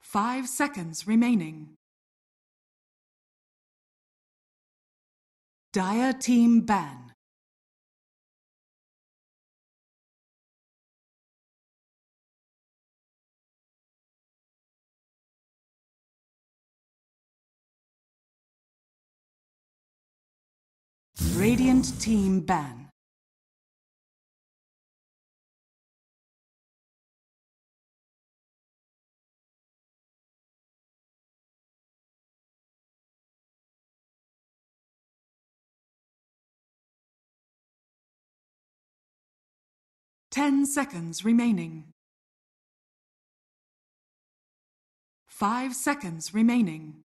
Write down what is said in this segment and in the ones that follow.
5 seconds remaining. Dire team ban. Radiant team ban. Ten seconds remaining. 5 seconds remaining.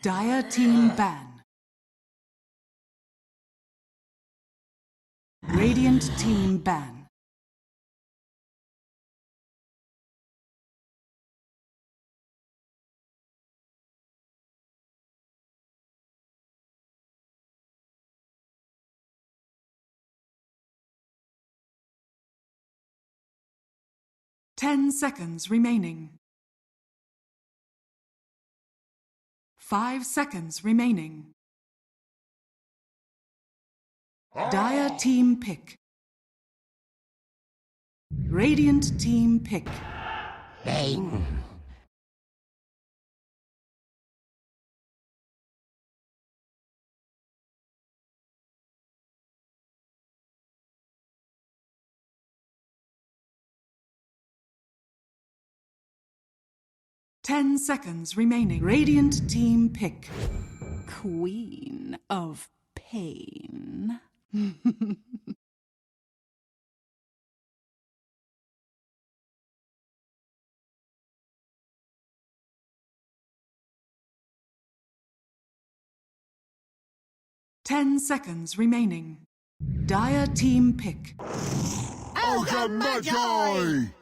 Dire team ban. Radiant team ban. Ten seconds remaining. 5 seconds remaining. Dire team pick. Radiant team pick. Bang. 10 seconds remaining. Radiant team pick. Queen of pain. 10 seconds remaining. Dire team pick. Ogre Magi!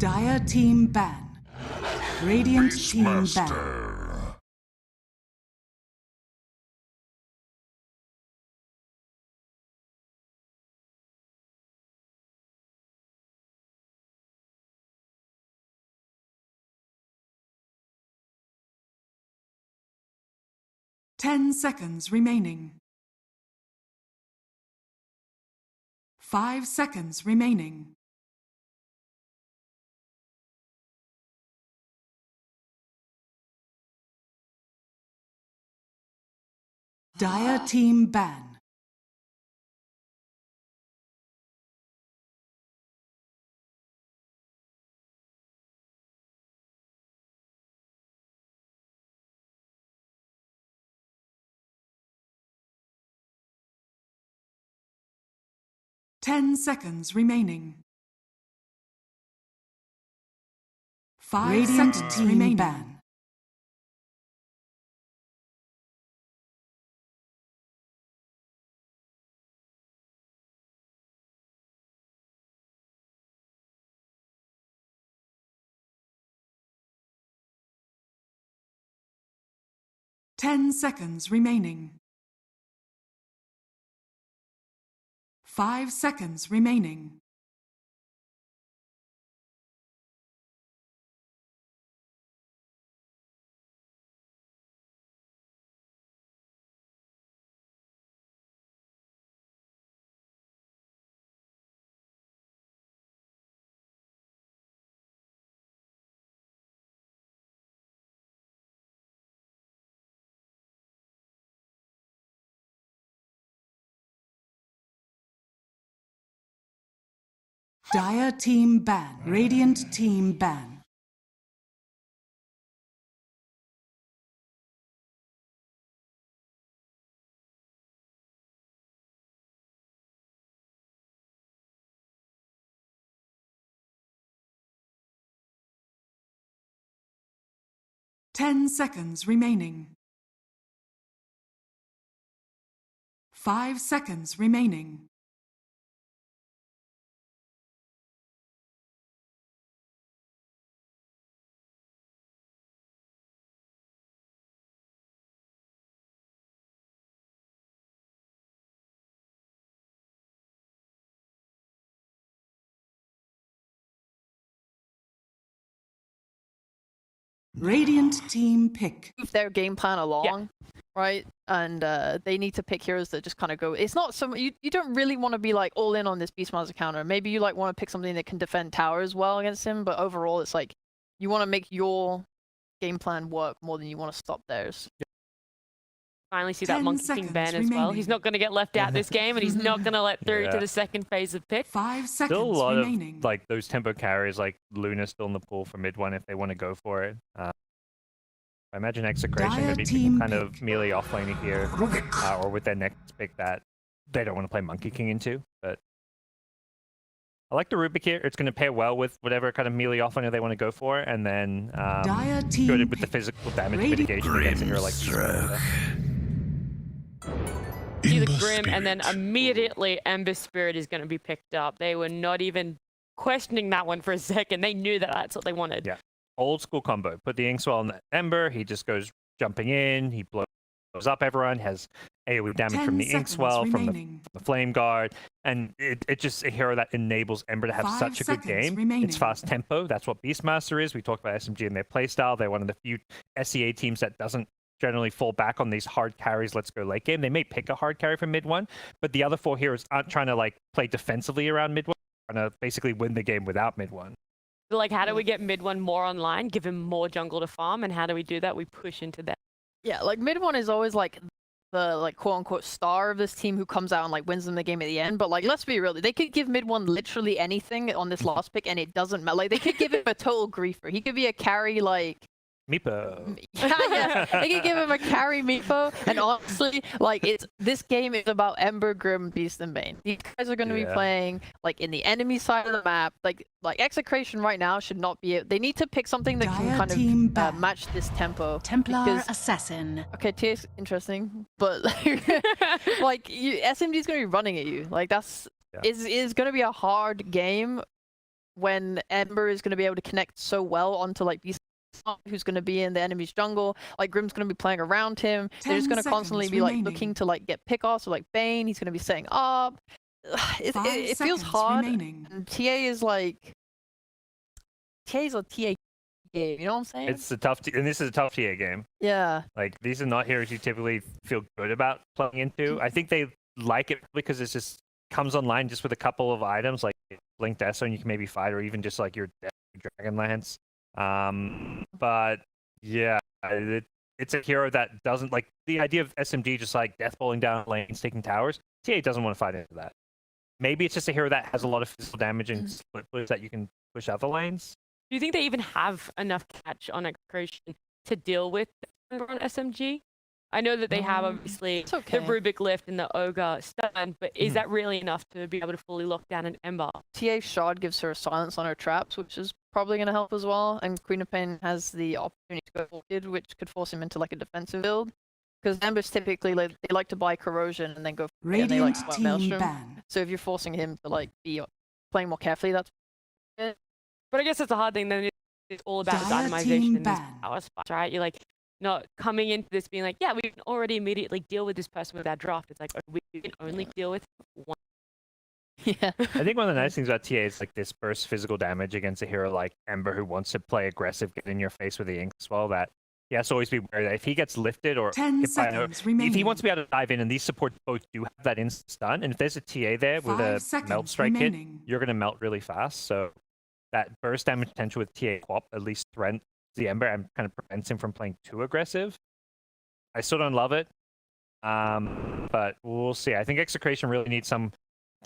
'Dire team ban. Radiant team ban. Ten seconds remaining. 5 seconds remaining. Dire team ban. Ten seconds remaining. 5 Radiant seconds team remaining. ban. Ten seconds remaining. 5 seconds remaining. Dire team ban. Radiant team ban. Ten seconds remaining. 5 seconds remaining. Radiant team pick. move their game plan along, right? And they need to pick heroes that just kind of go. It's not so you don't really want to be like all in on this Beastmaster counter. Maybe you like want to pick something that can defend towers well against him, but overall it's like you want to make your game plan work more than you want to stop theirs. Finally see that Monkey King ban as well. He's not going to get left out this game, and he's not going to let through to the second phase of pick. 5 seconds Still a lot remaining. of like those tempo carries, like Luna still in the pool for mid one if they want to go for it. I imagine Execration Dire would be team kind of pick. melee offlaning here, or with their next pick that they don't want to play Monkey King into. But I like the Rubik here. It's going to pair well with whatever kind of melee offlaner they want to go for, and then Dire go team with the physical damage Radiant mitigation against a hero like See the Grim, and then immediately Ember Spirit is going to be picked up. They were not even questioning that one for a second. They knew that that's what they wanted. Yeah. Old school combo. Put the Inkswell on the Ember. He just goes jumping in. He blows up everyone. Has AoE damage from the Inkswell, from the Flame Guard. And it's just a hero that enables Ember to have 5 such a good seconds game. remaining. It's fast tempo. That's what Beastmaster is. We talked about SMG and their playstyle. They're one of the few SEA teams that doesn't generally fall back on these hard carries. Let's go late game. They may pick a hard carry from mid one, but the other 4 heroes aren't trying to like play defensively around mid one. They're trying to basically win the game without mid one. Like, how do we get mid one more online, give him more jungle to farm, and how do we do that? We push into that. Yeah, like mid one is always like the like quote unquote star of this team who comes out and like wins them the game at the end. But like, let's be real, they could give mid one literally anything on this last pick and it doesn't matter. Like, they could give him a total griefer. He could be a carry like Meepo. yeah, they could give him a carry Meepo, and honestly, like this game is about Ember, Grim, Beast, and Bane. These guys are going to be playing like in the enemy side of the map. Like Execration right now should not be. They need to pick something that can kind of match this tempo. Templar Assassin. Okay, TA's interesting, but like SMG is going to be running at you. Like that's is going to be a hard game when Ember is going to be able to connect so well onto like Beast, who's going to be in the enemy's jungle. Like Grim's going to be playing around him. They're just going to constantly be like looking to like get pickoffs or like Bane. He's going to be setting up. It feels hard. And TA is like TA's a TA game. You know what I'm saying? It's a tough, and this is a tough TA game. Yeah. Like these are not heroes you typically feel good about playing into. I think they like it because it just comes online just with a couple of items like Blink Death, and you can maybe fight, or even just like your Dragonlance. But yeah, it's a hero that doesn't like the idea of SMG just like death bowling down lanes, taking towers. TA doesn't want to fight into that. Maybe it's just a hero that has a lot of physical damage and split push that you can push other lanes. Do you think they even have enough catch on Execration to deal with on SMG? I know that they have obviously the Rubik Lift and the Ogre stun, but is that really enough to be able to fully lock down an Ember? TA Shard gives her a silence on her traps, which is probably going to help as well. And Queen of Pain has the opportunity to go forward, which could force him into like a defensive build. Because Embers typically they like to buy Corrosion and then go for it, and they like to Maelstrom. So if you're forcing him to like be playing more carefully, that's it. But I guess that's a hard thing. Then it's all about itemization in these power spots, right? You're like not coming into this being like, yeah, we can already immediately deal with this person with our draft. It's like, we can only deal with one. Yeah. I think one of the nice things about TA is like this burst physical damage against a hero like Ember who wants to play aggressive, get in your face with the Inkswell. That he has to always be wary that if he gets lifted or if he wants to be able to dive in, and these supports both do have that instant stun, and if there's a TA there with a melt strike hit, you're going to melt really fast. So that burst damage potential with TA Quap at least threatens the Ember and kind of prevents him from playing too aggressive. I still don't love it, but we'll see. I think Execration really needs some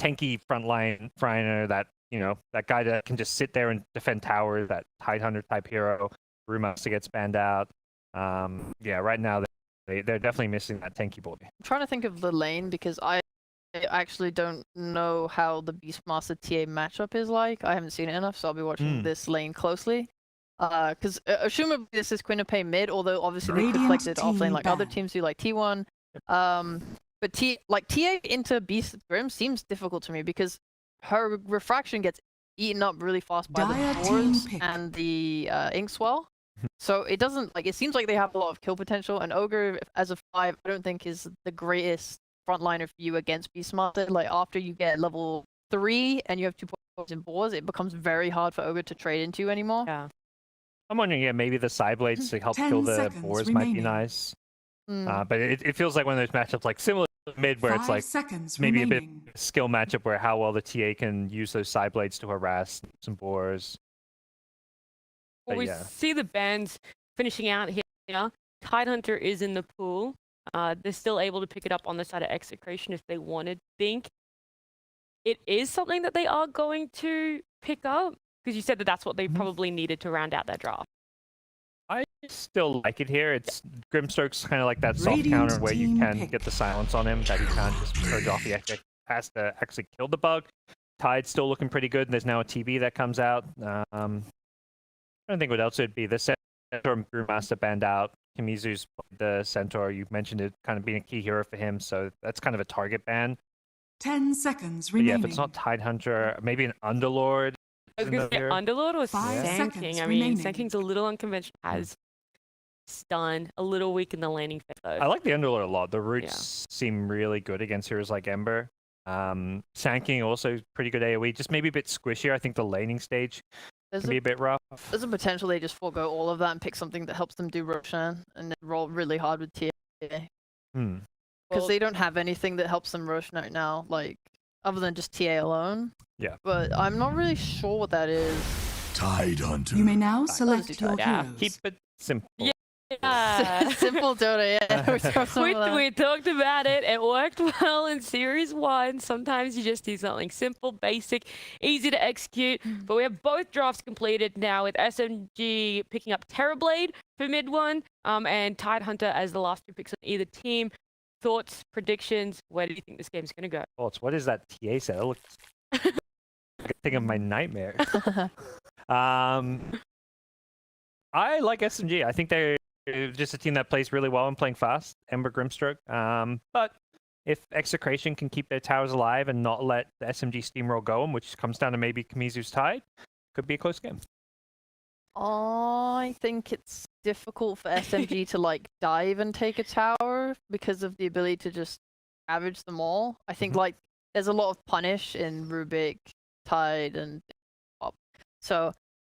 tanky frontline Friner, that, you know, that guy that can just sit there and defend towers, that Tidehunter type hero. Rumas to get spanned out. Yeah, right now they're definitely missing that tanky boy. I'm trying to think of the lane because I actually don't know how the Beastmaster TA matchup is like. I haven't seen it enough, so I'll be watching this lane closely. Because assumably this is Queen of Pain mid, although obviously they reflected off lane like other teams do, like T1. But TA into Beast Grim seems difficult to me because her refraction gets eaten up really fast by the doors and the Inkswell. So it doesn't, like, it seems like they have a lot of kill potential, and Ogre as a 5 I don't think is the greatest frontliner for you against Beastmaster. Like, after you get level 3 and you have 2 points in boars, it becomes very hard for Ogre to trade into anymore. Yeah. I'm wondering, yeah, maybe the side blades to help 10 kill the seconds boars might be remaining. nice. Mm. But it feels like one of those matchups, like similar to mid, where it's 5 like seconds maybe a remaining. bit of a skill matchup where how well the TA can use those side blades to harass some boars. Well, But we yeah. see the bands finishing out here. Tidehunter is in the pool. They're still able to pick it up on the side of Execration if they wanted. Think it is something that they are going to pick up, because you said that that's what they probably needed to round out their draft. I still like it here. It's Grimstroke's kind of like that soft Radiant counter where you team can pick. get the silence on him that he can't just purge off. He has to actually kill the bug. Tide's still looking pretty good, and there's now a TB that comes out. I don't think what else it'd be. The Centaur and Brewmaster banned out. Kimizu's the Centaur. You mentioned it kind of being a key hero for him, so that's kind of a target ban. 10 seconds But yeah, remaining. if it's not Tidehunter, maybe an Underlord. I was going to say Underlord or 5 Sand seconds King. I mean, remaining. Sand King's a little unconventional. Has stun, a little weak in the laning phase though. I like the Underlord a lot. The roots seem really good against heroes like Ember. Sand King also pretty good AoE, just maybe a bit squishier. I think the laning stage can be a bit rough. There's a potential they just forego all of that and pick something that helps them do Roshan and then roll really hard with TA. Because they don't have anything that helps them Roshan right now, like other than just TA alone. Yeah. But I'm not really sure what that is. Tidehunter. You may now Fine. select Those your two heroes. Keep it simple. Yeah. Simple Dota, yeah. We talked about it. It worked well in Series 1. Sometimes you just do something simple, basic, easy to execute. But we have both drafts completed now, with SMG picking up Terrorblade for mid one, and Tidehunter as the last 2 picks on either team. Thoughts, predictions, where do you think this game's going to go? Thoughts? What is that TA set? It looks like a thing of my nightmares. I like SMG. I think they're just a team that plays really well and playing fast. Ember, Grimstroke. But if Execration can keep their towers alive and not let the SMG steamroll go, which comes down to maybe Kimizu's Tide, could be a close game. I think it's difficult for SMG to like dive and take a tower because of the ability to just ravage them all. I think like there's a lot of punish in Rubik, Tide, and Pop. So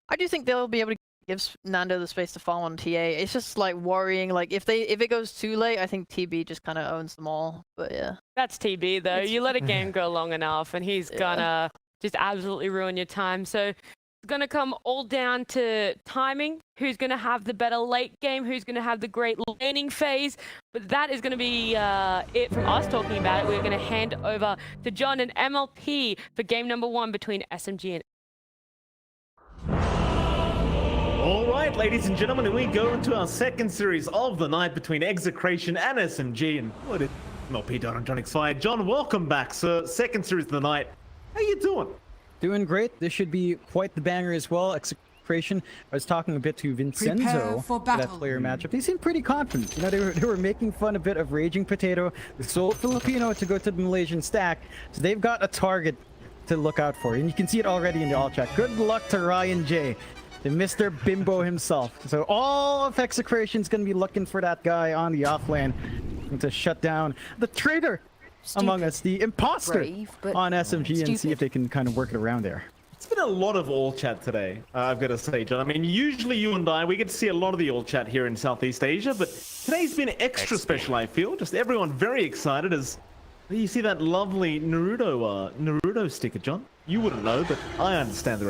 I do think they'll be able to give Nando the space to farm on TA. It's just like worrying, like if it goes too late, I think TB just kind of owns them all. But yeah, That's TB though. You let a game go long enough and he's gonna just absolutely ruin your time. So it's gonna come all down to timing. Who's gonna have the better late game? Who's gonna have the great laning phase? But that is gonna be it from us talking about it. We're gonna hand over to John and MLP for game number 1 between SMG and All right, ladies and gentlemen, we go into our second series of the night between Execration and SMG. And what is MLP done on John X5? John, welcome back, sir. Second series of the night. How you doing? Doing great. This should be quite the banger as well. Execration. I was talking a bit to Prepare Vincenzo for that battle. player matchup. They seemed pretty confident. You know, they were making fun a bit of Raging Potato, the sole Filipino to go to the Malaysian stack. So they've got a target to look out for. And you can see it already in the all chat. Good luck to Ryan J, the Mr. Bimbo himself. So all of Execration's going to be looking for that guy on the offlane to shut down the traitor among us, the imposter on SMG, and see if they can kind of work it around there. It's been a lot of all chat today, I've got to say, John. I mean, usually you and I, we get to see a lot of the all chat here in Southeast Asia, but today's been extra special, I feel. Just everyone very excited as you see that lovely Naruto sticker, John. You wouldn't know, but I understand the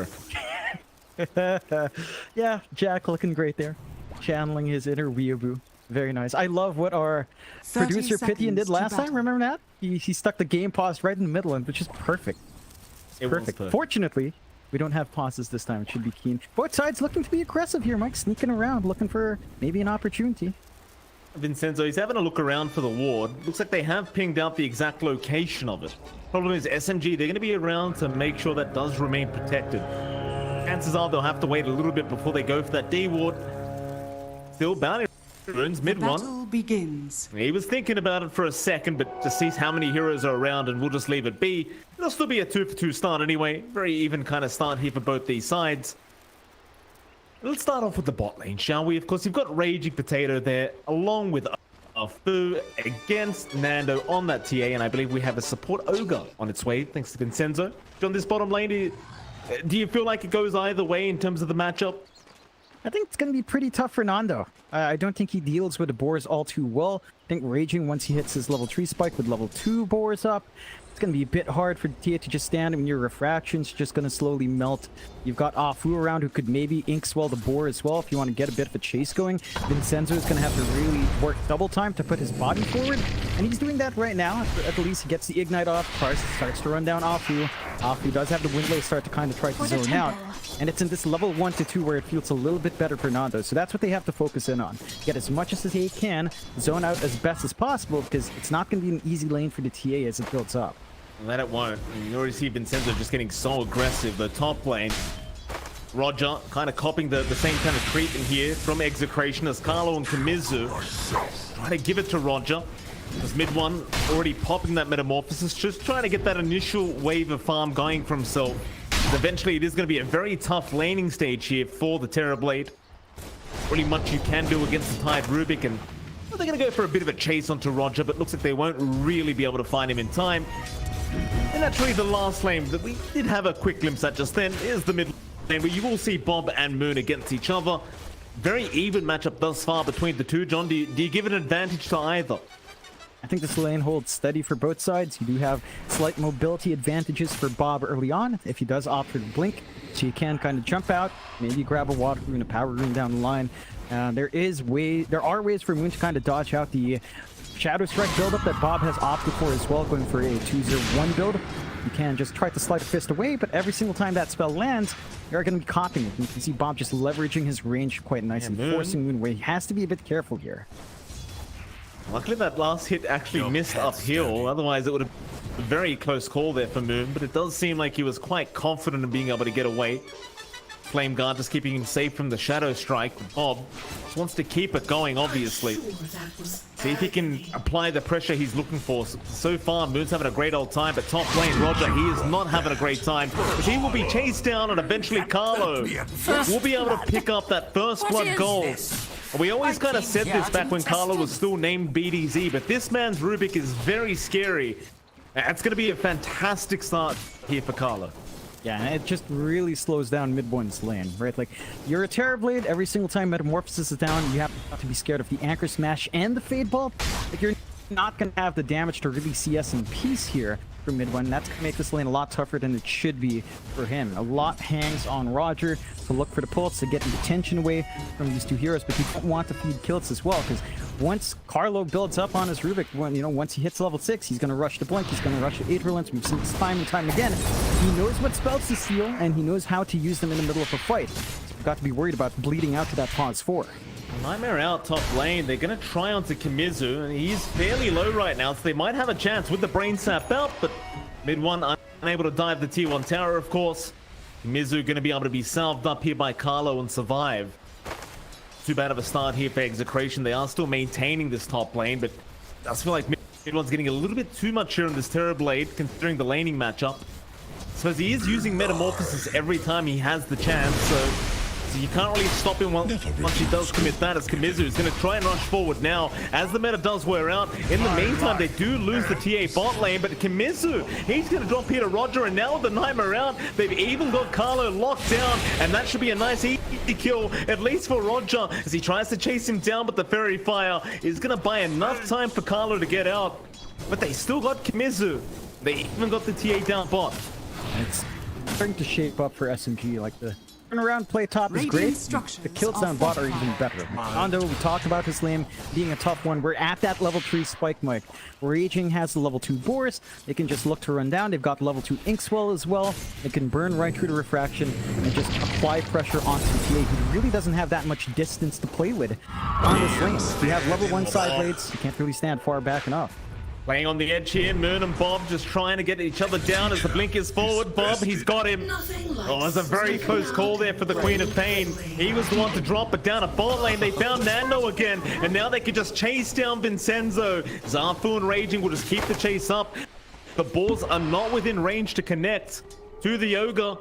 reference. Yeah, Jack looking great there, channeling his inner weeaboo. Very nice. I love what our 30 producer Pitian did seconds to last time. battle. Remember that? He stuck the game pause right in the middle, which is perfect. It was Perfect. perfect. Fortunately, we don't have pauses this time. It should be keen. Both sides looking to be aggressive here, Mike. Sneaking around, looking for maybe an opportunity. Vincenzo, he's having a look around for the ward. Looks like they have pinged out the exact location of it. Problem is, SMG, they're going to be around to make sure that does remain protected. Chances are they'll have to wait a little bit before they go for that D ward. Still, bounty runes mid one. Battle begins. He was thinking about it for a second, but just sees how many heroes are around and we'll just leave it be. It'll still be a 2-for-2 start anyway. Very even kind of start here for both these sides. Let's start off with the bot lane, shall we? Of course, you've got Raging Potato there, along with Fu against Nando on that TA, and I believe we have a support Ogre on its way, thanks to Vincenzo. On this bottom lane, do you feel like it goes either way in terms of the matchup? I think it's going to be pretty tough for Nando. I don't think he deals with the boars all too well. I think Raging, once he hits his level 3 spike with level 2 boars up, it's going to be a bit hard for TA to just stand when your refraction's just going to slowly melt. You've got Afu around who could maybe ink swell the boar as well if you want to get a bit of a chase going. Vincenzo is going to have to really work double time to put his body forward, and he's doing that right now. At least he gets the ignite off, starts to run down Afu. Afu does have the windlay start to kind of try to zone out, and it's in this level 1 to 2 where it feels a little bit better for Nando. So that's what they have to focus in on. Get as much as they can, zone out as best as possible, because it's not going to be an easy lane for the TA as it builds up. And that it won't. You already see Vincenzo just getting so aggressive. The top lane, Roger kind of copying the same kind of creep in here from Execration as Carlo and Kamizu trying to give it to Roger. As mid one already popping that metamorphosis, just trying to get that initial wave of farm going for himself. Eventually it is going to be a very tough laning stage here for the Terrorblade. Really much you can do against the Tide Rubik, and well, they're going to go for a bit of a chase onto Roger, but looks like they won't really be able to find him in time. And that's really the last lane that we did have a quick glimpse at just then, is the mid lane where you will see Bob and Moon against each other. Very even matchup thus far between the two. John, do you give an advantage to either? I think this lane holds steady for both sides. You do have slight mobility advantages for Bob early on if he does opt for the blink, so you can kind of jump out, maybe grab a water rune, a power rune down the line. There are ways for Moon to kind of dodge out the Shadow Strike buildup that Bob has opted for as well, going for a 2-0-1 build. You can just try to slide a fist away, but every single time that spell lands, you're going to be copying it. You can see Bob just leveraging his range quite nice and forcing Moon away. He has to be a bit careful here. Luckily that last hit actually missed uphill, otherwise it would have been a very close call there for Moon, but it does seem like he was quite confident in being able to get away. Flame Guard just keeping him safe from the Shadow Strike. Bob just wants to keep it going, obviously. See if he can apply the pressure he's looking for. So far, Moon's having a great old time, but top lane, Roger, he is not having a great time. But he will be chased down, and eventually Carlo will be able to pick up that first blood goal. We always kind of said this back when Carlo was still named BDZ, but this man's Rubik is very scary. It's going to be a fantastic start here for Carlo. Yeah, and it just really slows down mid one's lane, right? Like, you're a Terrorblade, every single time Metamorphosis is down, you have to be scared of the Anchor Smash and the Fade Ball. Like, you're not going to have the damage to really CS in peace here for mid one. That's going to make this lane a lot tougher than it should be for him. A lot hangs on Roger to look for the pulse, to get the attention away from these two heroes, but you don't want to feed kills as well, because once Carlo builds up on his Rubik, once he hits level 6, he's going to rush the Blink, he's going to rush the Aetherlance. We've seen this time and time again. He knows what spells to steal, and he knows how to use them in the middle of a fight. So we've got to be worried about bleeding out to that pause 4. Nightmare out top lane. They're going to try onto Kamizu, and he's fairly low right now, so they might have a chance with the Brain Sap belt, but mid one unable to dive the tier 1 tower, of course. Kamizu going to be able to be salved up here by Carlo and survive. Too bad of a start here for Execration. They are still maintaining this top lane, but I just feel like mid one's getting a little bit too much here in this Terrorblade, considering the laning matchup. So he is using Metamorphosis every time he has the chance, so you can't really stop him once he does commit that, as Kamizu is going to try and rush forward now as the meta does wear out. In the meantime, they do lose the TA bot lane, but Kamizu, he's going to drop here to Roger, and now with the Nightmare out, they've even got Carlo locked down, and that should be a nice easy kill, at least for Roger, as he tries to chase him down, but the Fairy Fire is going to buy enough time for Carlo to get out. But they still got Kamizu. They even got the TA down bot. It's starting to shape up for SMG, like the turnaround play top is great. The kills down bot are even better. Nando, we talked about his lane being a tough one. We're at that level 3 spike mic. Raging has the level 2 Boris. They can just look to run down. They've got level 2 Inkswell as well. They can burn right through the refraction and just apply pressure onto the TA. He really doesn't have that much distance to play with on this lane. You have level 1 side blades. You can't really stand far back enough. Playing on the edge here, Moon and Bob just trying to get each other down as the blink is forward. Bob, he's got him. Oh, it's a very close call there for the Queen of Pain. He was the one to drop it down a bot lane. They found Nando again, and now they can just chase down Vincenzo. Zafu and Raging will just keep the chase up. The balls are not within range to connect to the Ogre,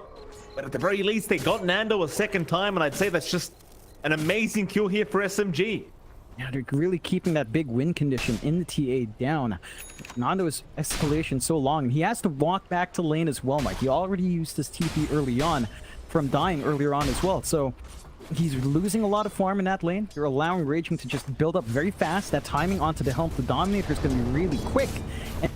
but at the very least, they got Nando a second time, and I'd say that's just an amazing kill here for SMG. Yeah, they're really keeping that big win condition in the TA down. Nando's escalation so long, and he has to walk back to lane as well, Mike. He already used his TP early on from dying earlier on as well. So he's losing a lot of farm in that lane. You're allowing Raging to just build up very fast. That timing onto the helm, the Dominator is going to be really quick. And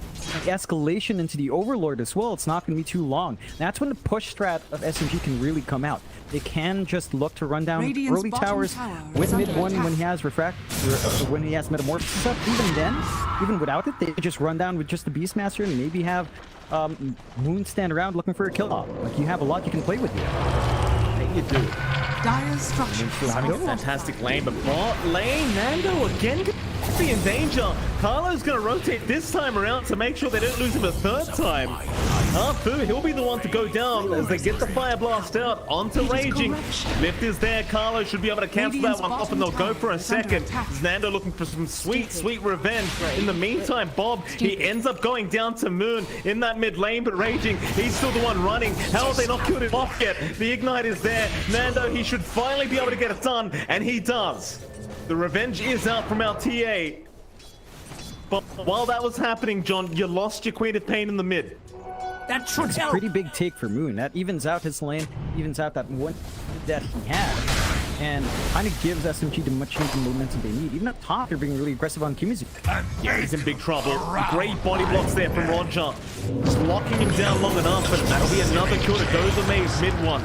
the escalation into the Overlord as well, it's not going to be too long. That's when the push strat of SMG can really come out. They can just look to run down Radiant's early bottom towers tower with is mid under one attack. when he has when he has Metamorphosis up. Even then, even without it, they just run down with just the Beastmaster and maybe have Moon stand around looking for a kill off. Like, you have a lot you can play with here. You do. Dire's structures Having a are fantastic lane, but bot lane, Nando again could be in danger. Carlo's going to rotate this time around to make sure they don't lose him a third time. Arfu, he'll be the one to go down as they get the Fire Blast out onto Raging. Lift is there. Carlo should be able to cancel that one off, and they'll go for a second. Nando looking for some sweet, sweet revenge. In the meantime, Bob, he ends up going down to Moon in that mid lane, but Raging, he's still the one running. How have they not killed him off yet? The Ignite is there. Nando, he should finally be able to get it done, and he does. The revenge is out from our TA. But while that was happening, John, you lost your Queen of Pain in the mid. That should It's a help. pretty big take for Moon. That evens out his lane, evens out that one that he had, and kind of gives SMG the much needed momentum they need. Even up top, they're being really aggressive on Kimizu. Yeah, he's in big trouble. Great body blocks there from Roger. Just locking him down long enough, but that'll be another kill to go to Maze mid one.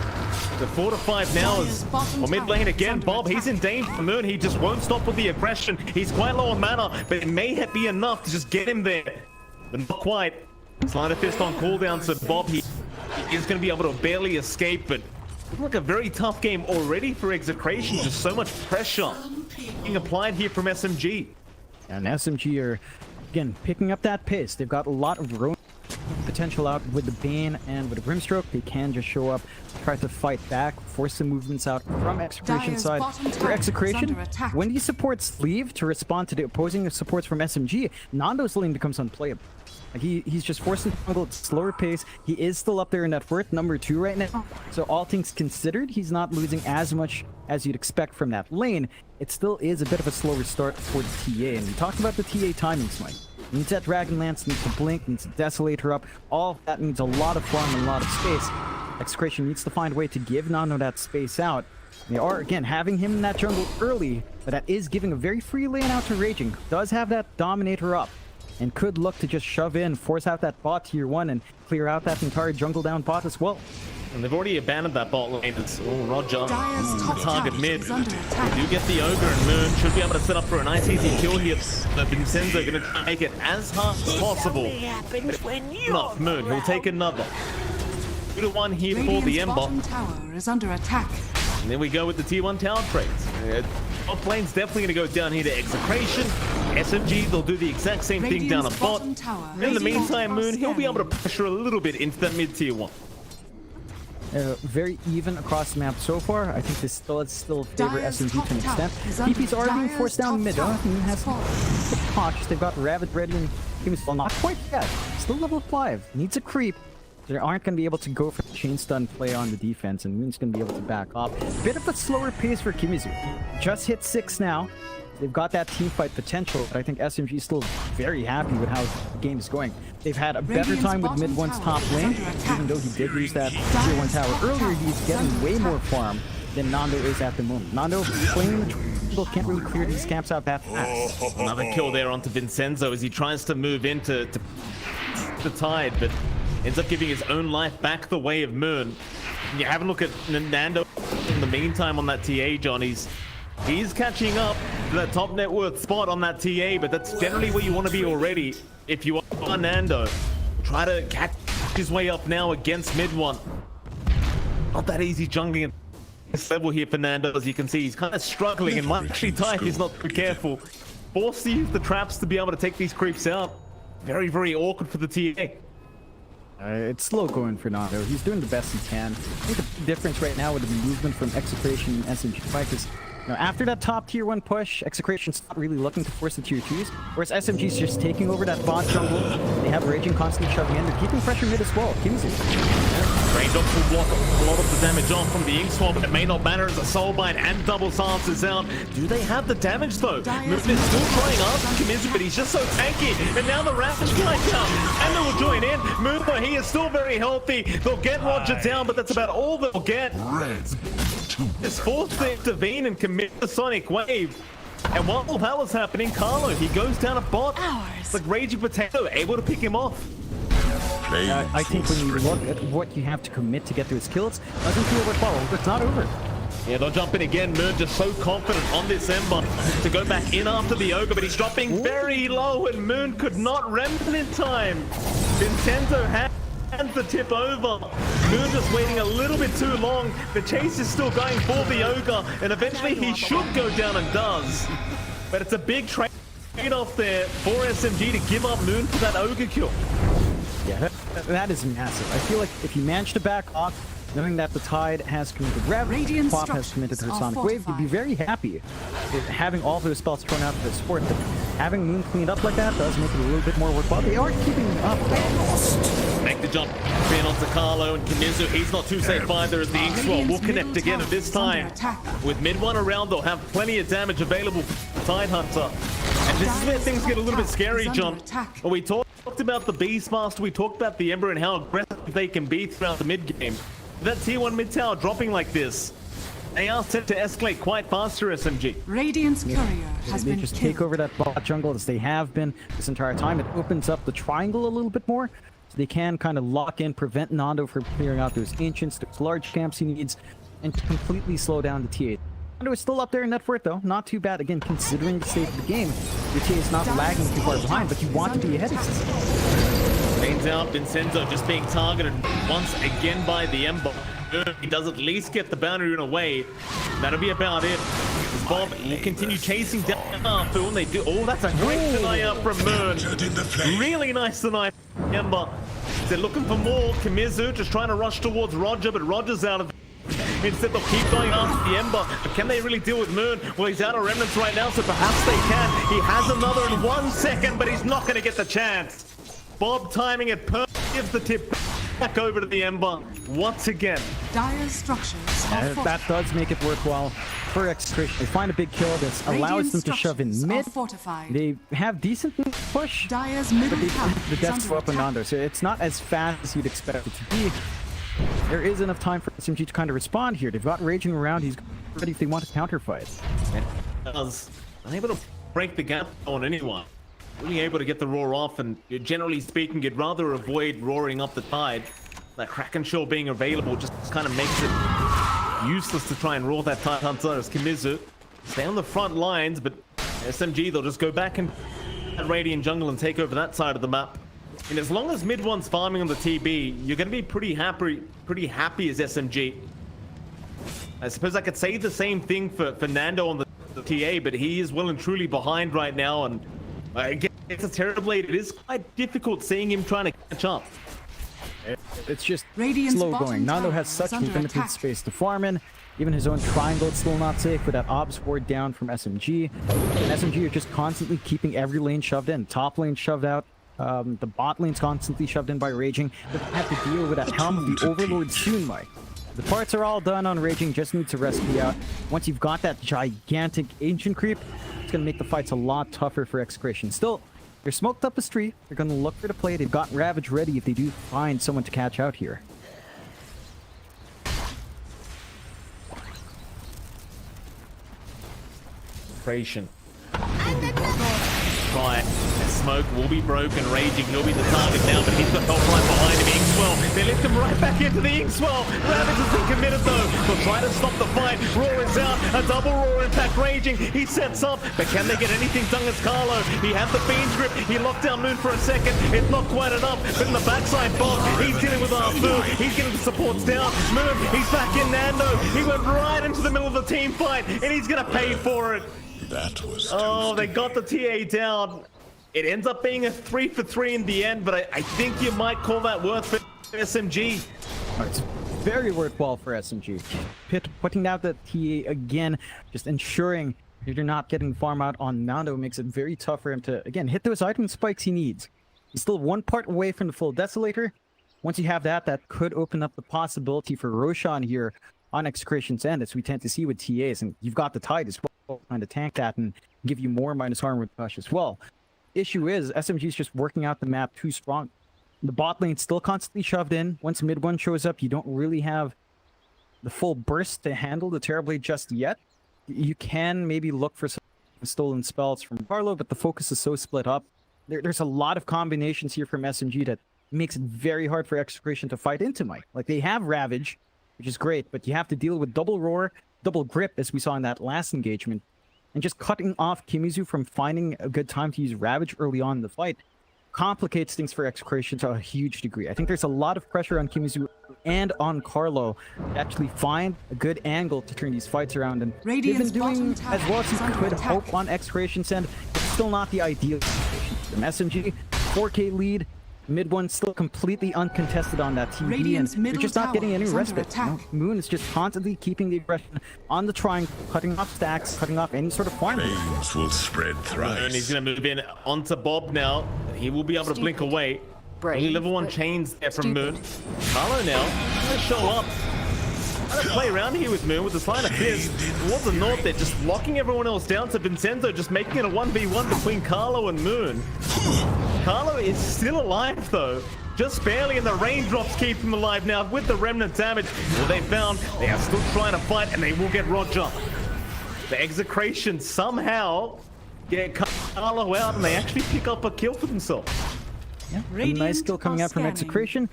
The 4 to 5 now is well, mid lane again. Bob, he's in danger for Moon. He just won't stop with the aggression. He's quite low on mana, but it may be enough to just get him there. But not quite. Slider Fist on cooldown, so Bob, he is going to be able to barely escape, but looking like a very tough game already for Execration. Just so much pressure being applied here from SMG. And SMG are, again, picking up that pace. They've got a lot of roam potential out with the Bane and with the Grimstroke. They can just show up, try to fight back, force some movements out from Execration Dire's side. bottom For tower is Execration, under attack. when these supports leave to respond to the opposing supports from SMG, Nando's lane becomes unplayable. Like, he's just forcing to jungle at a slower pace. He is still up there in net worth, number 2 right now. So all things considered, he's not losing as much as you'd expect from that lane. It still is a bit of a slower start for the TA. And we talked about the TA timings, Mike. Needs that Dragon Lance, needs to blink, needs to desolate her up. All of that needs a lot of farm and a lot of space. Execration needs to find a way to give Nano that space out. They are, again, having him in that jungle early, but that is giving a very free lane out to Raging. Does have that Dominator up, and could look to just shove in, force out that bot tier 1, and clear out that entire jungle down bot as well. And they've already abandoned that bot lane. It's Roger, Dire's top the target tower mid. is under attack. They do get the Ogre, and Moon should be able to set up for a nice easy kill here. But Vincenzo going to try and make it as hard as possible. Enough, Moon, he'll take another. 2 to 1 here for the Radiant's M-bot. bottom tower is under attack. And then we go with the tier 1 tower trades. Top lane's definitely going to go down here to Execration. SMG, they'll do the exact same thing down a Radiant's bot. bottom tower In the is meantime, under Moon, he'll be able to scanning. pressure a little bit into that mid tier 1. Very even across the map so far. I think this still favor Dire's SMG top to an tower extent. is under- DPs are being Dire's forced down top mid. tower Moon has is falling. cautious. They've got Rabbit ready and Kimmy's well, not quite yet. Still level 5. Needs a creep. They aren't going to be able to go for the chain stun play on the defense, and Moon's going to be able to back off. Bit of a slower pace for Kimizu. Just hit 6 now. They've got that team fight potential, but I think SMG is still very happy with how the game is going. They've had a better Radiant's time with bottom mid one's tower top is lane, under attack. even though he did lose that tier 1 tower earlier. He's getting way more farm than Nando is at the moment. Nando playing the jungle can't really clear these camps out that fast. Another kill there onto Vincenzo as he tries to move into the tide, but ends up giving his own life back the way of Moon. And you have a look at Nando in the meantime on that TA, John. He's catching up to that top net worth spot on that TA, but that's generally where you want to be already if you are Nando. Try to catch his way up now against mid one. Not that easy jungling at this level here for Nando. As you can see, he's kind of struggling and might actually die if he's not too careful. Forced to use the traps to be able to take these creeps out. Very, very awkward for the TA. It's slow going for Nando. He's doing the best he can. I think the difference right now with the movement from Execration and SMG fight is, after that top tier 1 push, Execration's not really looking to force the tier 2s, whereas SMG's just taking over that bot jungle. They have Raging constantly shoving in. They're keeping pressure mid as well. Kimizu. Raindrops will block a lot of the damage off from the Ink Swamp, but it may not matter as a Soulbind and Double Silence is out. Do they have the damage though? Movement still trying up Kimizu, but he's just so tanky. And now the Ravage guy down. And they will join in. Moon, though, he is still very healthy. They'll get Roger down, but that's about all they'll get. is forced to intervene and commit the Sonic Wave. And while all that was happening, Carlo, he goes down a bot. It's like Raging Potato, able to pick him off. I think when you look at what you have to commit to get those kills, doesn't feel worthwhile. It's not over. Yeah, they'll jump in again. Moon just so confident on this Ember to go back in after the Ogre, but he's dropping very low, and Moon could not remnant in time. Vincenzo hands the tip over. Moon just waiting a little bit too long. The chase is still going for the Ogre, and eventually he should go down and does. But it's a big trade-off there for SMG to give up Moon for that Ogre kill. Yeah, that is massive. I feel like if you manage to back off, knowing that the Tide has committed Ravage, Pop has committed her Sonic Wave, you'd be very happy with having all those spells thrown out of the support. But having Moon cleaned up like that does make it a little bit more worthwhile. They are keeping up, though. Make the jump in onto Carlo and Kamizu. He's not too safe either as the Inkswell will connect again at this time. With mid one around, they'll have plenty of damage available for Tide Hunter. And this is where things get a little bit scary, John. Well, we talked about the Beastmaster, we talked about the Ember and how aggressive they can be throughout the mid game. That tier 1 mid tower dropping like this, they are set to escalate quite faster, SMG. Radiant's courier has been just killed. take over that bot jungle as they have been this entire time. It opens up the triangle a little bit more, so they can kind of lock in, prevent Nando from clearing out those ancients, those large camps he needs, and completely slow down the TA. Nando is still up there in net worth though, not too bad. Again, considering the state of the game, your TA is not lagging too far behind, but you want to be ahead of this. Rains out, Vincenzo just being targeted once again by the Ember. He does at least get the boundary away. That'll be about it. As Bob will continue chasing down after when they do. Oh, that's a great deny out from Moon. Really nice deny from Ember. They're looking for more. Kamizu just trying to rush towards Roger, but Roger's out of. Instead, they'll keep going after the Ember. But can they really deal with Moon? Well, he's out of remnants right now, so perhaps they can. He has another in 1 second, but he's not going to get the chance. Bob timing it perfect, gives the tip back over to the Ember once again. Dire structures are That does make it worthwhile for Execration. They find a big kill. This allows them to shove in mid. They have decent push, Dire's but middle tower the is deaths under up and attack. under, so it's not as fast as you'd expect it to be. There is enough time for SMG to kind of respond here. They've got Raging around. He's ready if they want to counterfight. Does unable to break the gap on anyone. Really able to get the roar off, and generally speaking, you'd rather avoid roaring up the Tide. That Kraken Shell being available just kind of makes it useless to try and roar that Tide Hunter as Kamizu stay on the front lines, but SMG, they'll just go back and Radiant Jungle and take over that side of the map. And as long as mid one's farming on the TB, you're going to be pretty happy as SMG. I suppose I could say the same thing for Nando on the TA, but he is well and truly behind right now, and against a Terrorblade, it is quite difficult seeing him trying to catch up. It's just Radiant's slow bottom going. Nando tower has such is under limited attack. space to farm in. Even his own triangle is still not safe with that Obs ward down from SMG. And SMG are just constantly keeping every lane shoved in. Top lane shoved out. The bot lane's constantly shoved in by Raging. They have to deal with that Helm of the Overlord soon, Mike. The parts are all done on Raging, just need to rescue out. Once you've got that gigantic ancient creep, it's going to make the fights a lot tougher for Execration. Still, they're smoked up a street. They're going to look for the play. They've got Ravage ready if they do find someone to catch out here. Execration. Right. Smoke will be broken. Raging, he'll be the target now, but he's got help right behind him. Inkswell, they lift him right back into the Inkswell. Ravage has been committed though. They'll try to stop the fight. Roar is out. A double roar impact. Raging. He sets up, but can they get anything done as Carlo? He had the Fiend's grip. He locked down Moon for a second. It's not quite enough, but in the backside Bob, he's dealing with Arfu. He's getting the supports down. Moon, he's back in Nando. He went right into the middle of the team fight, and he's gonna pay for it. That was Oh, they got the TA down. It ends up being a 3-for-3 in the end, but I think you might call that worth for SMG. It's very worthwhile for SMG. Putting out the TA again, just ensuring you're not getting farm out on Nando makes it very tough for him to, again, hit those item spikes he needs. He's still one part away from the full Desolator. Once you have that, that could open up the possibility for Roshan here on Execration's end, as we tend to see with TAs, and you've got the Tide as well, trying to tank that and give you more minus harm with push as well. Issue is, SMG is just working out the map too strong. The bot lane's still constantly shoved in. Once mid one shows up, you don't really have the full burst to handle the Terrorblade just yet. You can maybe look for some stolen spells from Carlo, but the focus is so split up. There's a lot of combinations here from SMG that makes it very hard for Execration to fight into Mike. Like, they have Ravage, which is great, but you have to deal with double roar, double grip, as we saw in that last engagement, and just cutting off Kimizu from finding a good time to use Ravage early on in the fight complicates things for Execration to a huge degree. I think there's a lot of pressure on Kimizu and on Carlo to actually find a good angle to turn these fights around, and they've been doing as well as you could hope on Execration's end. It's still not the ideal situation. From SMG, 4K lead, mid one still completely uncontested on that TV, and they're just not getting any respite. You know, Moon is just constantly keeping the aggression on the triangle, cutting off stacks, cutting off any sort of farm. Flames will spread thrice. And he's going to move in onto Bob now. He will be able to blink away. Only level 1 chains there from Moon. Carlo now going to show up. Trying to play around here with Moon with the Sleight of Fist towards the north there, just locking everyone else down to Vincenzo, just making it a 1v1 between Carlo and Moon. Carlo is still alive though, just barely, and the raindrops keep him alive now with the remnant damage. Well, they found they are still trying to fight, and they will get Roger. The Execration somehow get Carlo out, and they actually pick up a kill for themselves. Yeah, a nice kill coming out from Execration.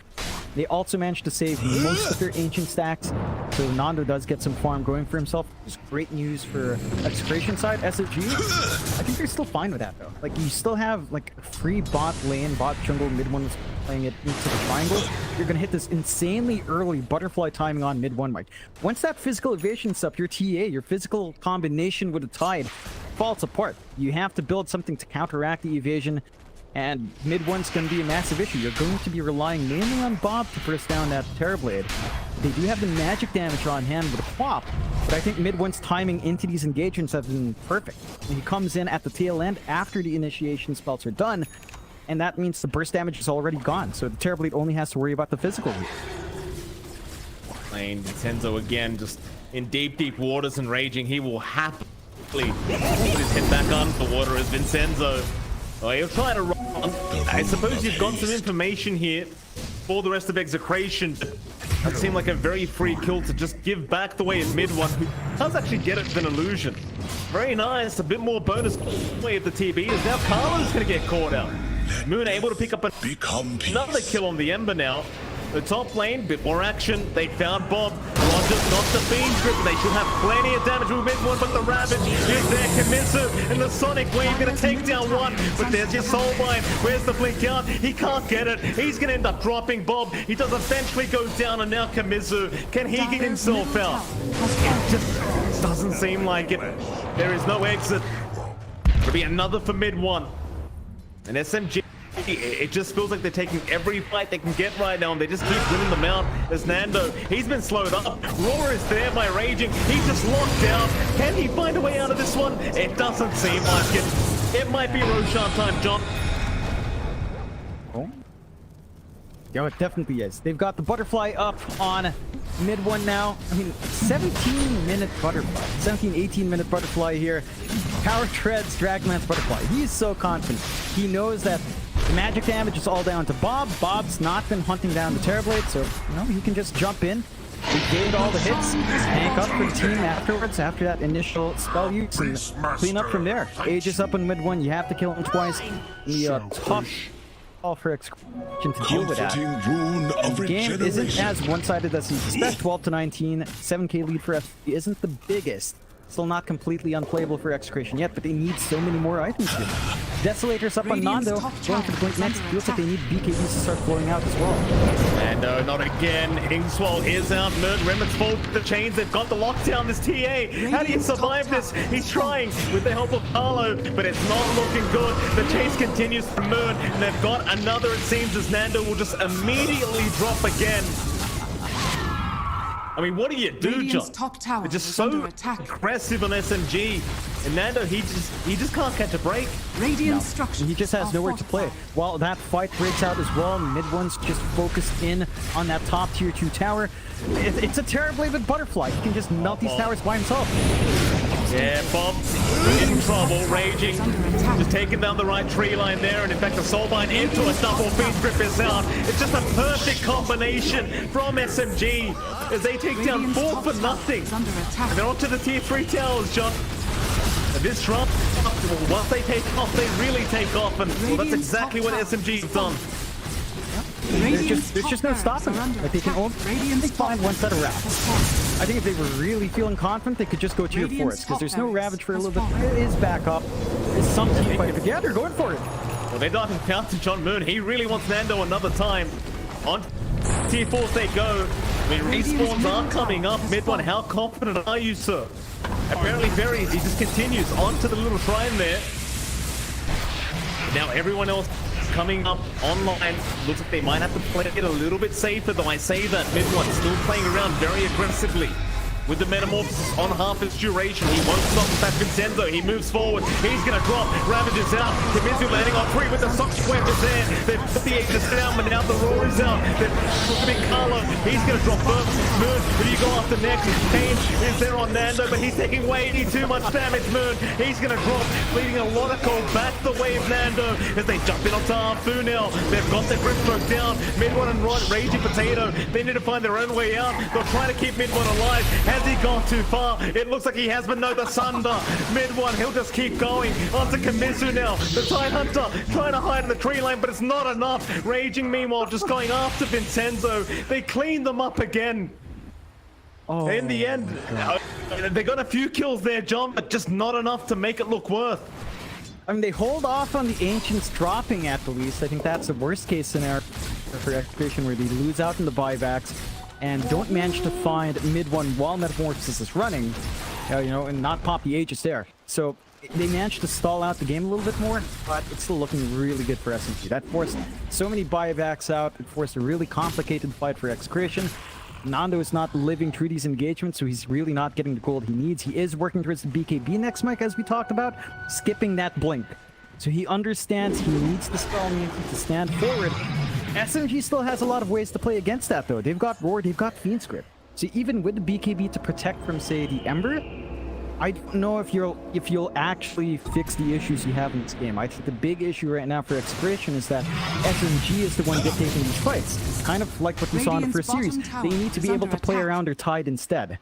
They also managed to save most of their ancient stacks, so Nando does get some farm going for himself. It's great news for Execration side. SMG, I think they're still fine with that though. Like, you still have like a free bot lane, bot jungle, mid one is playing it into the triangle. You're gonna hit this insanely early butterfly timing on mid one, Mike. Once that physical evasion's up, your TA, your physical combination with a tide falls apart. You have to build something to counteract the evasion. And mid one's going to be a massive issue. You're going to be relying mainly on Bob to burst down that Terrorblade. They do have the magic damage on hand with a Quap, but I think mid one's timing into these engagements have been perfect. And he comes in at the tail end after the initiation spells are done, and that means the burst damage is already gone. So the Terrorblade only has to worry about the physical loop. Lane Vincenzo again, just in deep waters and raging. He will happily put his head back on the water as Vincenzo. Oh, he'll try to run. I suppose you've got some information here for the rest of Execration. That seemed like a very free kill to just give back the way at mid one, who does actually get it with an illusion. Very nice, a bit more bonus way at the TB, as now Carlo's going to get caught out. Moon able to pick up another kill on the Ember now. The top lane, bit more action. They found Bob. Rogers not the Fiend's Grip. They should have plenty of damage with mid one, but the Ravage is there. Kimizu and the Sonic Wave going to take down one, but there's your Soulbind. Where's the blink out? He can't get it. He's going to end up dropping Bob. He does eventually go down, and now Kimizu, can he get himself out? It just doesn't seem like it. There is no exit. There'll be another for mid one. And SMG, it just feels like they're taking every fight they can get right now, and they just keep winning them out. As Nando, he's been slowed up. Roar is there by raging. He's just locked down. Can he find a way out of this one? It doesn't seem like it. It might be Roshan time, John. Oh. Yo, it definitely is. They've got the butterfly up on mid one now. I mean, 17-minute butterfly. 17, 18-minute butterfly here. Power treads Dragman's butterfly. He's so confident. He knows that the magic damage is all down to Bob. Bob's not been hunting down the Terrorblade, so you know, he can just jump in. He gained all the hits, tank up for the team afterwards, after that initial spell use, and clean up from there. Aegis up in mid one, you have to kill him twice. The tough call for Execration to deal with that. The game isn't as one-sided as you suspect. 12 to 19, 7k lead for FP isn't the biggest. Still not completely unplayable for Execration yet, but they need so many more items here. Desolator's up on Nando, going for the blink next. Feels like they need BKBs to start flowing out as well. And no, not again. Ingswell is out. Nerd Remnants fall to the chains. They've got the lockdown. This TA. How do you survive this? He's trying with the help of Carlo, but it's not looking good. The chase continues for Moon, and they've got another, it seems, as Nando will just immediately drop again. I mean, what do you do, John? They're just so aggressive on SMG. And Nando, he just can't catch a break. Radiant structure. He just has nowhere to play. While that fight breaks out as well, mid one's just focused in on that top tier 2 tower. It's a Terrorblade with butterfly. He can just melt these towers by himself. Yeah, Bob's in trouble, raging. Just taking down the right tree line there, and in fact the Soulbind into a double beat grip is out. It's just a perfect combination from SMG as they take down 4 for nothing. And they're onto the tier 3 towers, John. And this round, once they take off, they really take off, and well, that's exactly what SMG's done. There's just no stopping them. Like they can only find one set of Ravage. I think if they were really feeling confident, they could just go tier 4s because there's no Ravage for a little bit. There is backup. There's some team fight, but yeah, they're going for it. Well, they're diving down to John Moon. He really wants Nando another time. On tier 4s they go. I mean, respawns are coming up. Mid one, how confident are you, sir? Apparently very. He just continues onto the little shrine there. Now everyone else coming up online. Looks like they might have to play it a little bit safer, though I say that. Mid one still playing around very aggressively with the Metamorphosis on half its duration. He won't stop that Vincenzo. He moves forward. He's going to drop. Ravages out. Kimizu landing on 3 with the soft weapons there. They've put the Aegis down, but now the Roar is out. They're flipping Carlo. He's going to drop first. Moon, who do you go after next? Kane is there on Nando, but he's taking way too much damage. Moon, he's going to drop, leading a lot of cold back the way of Nando as they jump in on Tarfu now. They've got their grip stroke down. Mid one and Raging Potato. They need to find their own way out. They're trying to keep Mid one alive. Has he gone too far? It looks like he has, but no, the Sunder. Mid one, he'll just keep going. Onto Kimizu now. The Tide Hunter trying to hide in the tree line, but it's not enough. Raging, meanwhile, just going after Vincenzo. They clean them up again. Oh, in the end, they got a few kills there, John, but just not enough to make it look worth. I mean, they hold off on the Ancients dropping at the least. I think that's the worst case scenario for Execration, where they lose out in the buybacks and don't manage to find mid one while Metamorphosis is running, you know, and not pop the Aegis there. So they managed to stall out the game a little bit more, but it's still looking really good for SMG. That forced so many buybacks out. It forced a really complicated fight for Execration. Nando is not living through these engagements, so he's really not getting the gold he needs. He is working towards the BKB next, Mike, as we talked about, skipping that blink. So he understands he needs the spell immunity to stand forward. SMG still has a lot of ways to play against that, though. They've got Roar, they've got Fiend Script. So even with the BKB to protect from, say, the Ember, I don't know if you'll actually fix the issues you have in this game. I think the big issue right now for Execration is that SMG is the one dictating these fights. Kind of like what we saw in the first series. They need to be able to play around their Tide instead.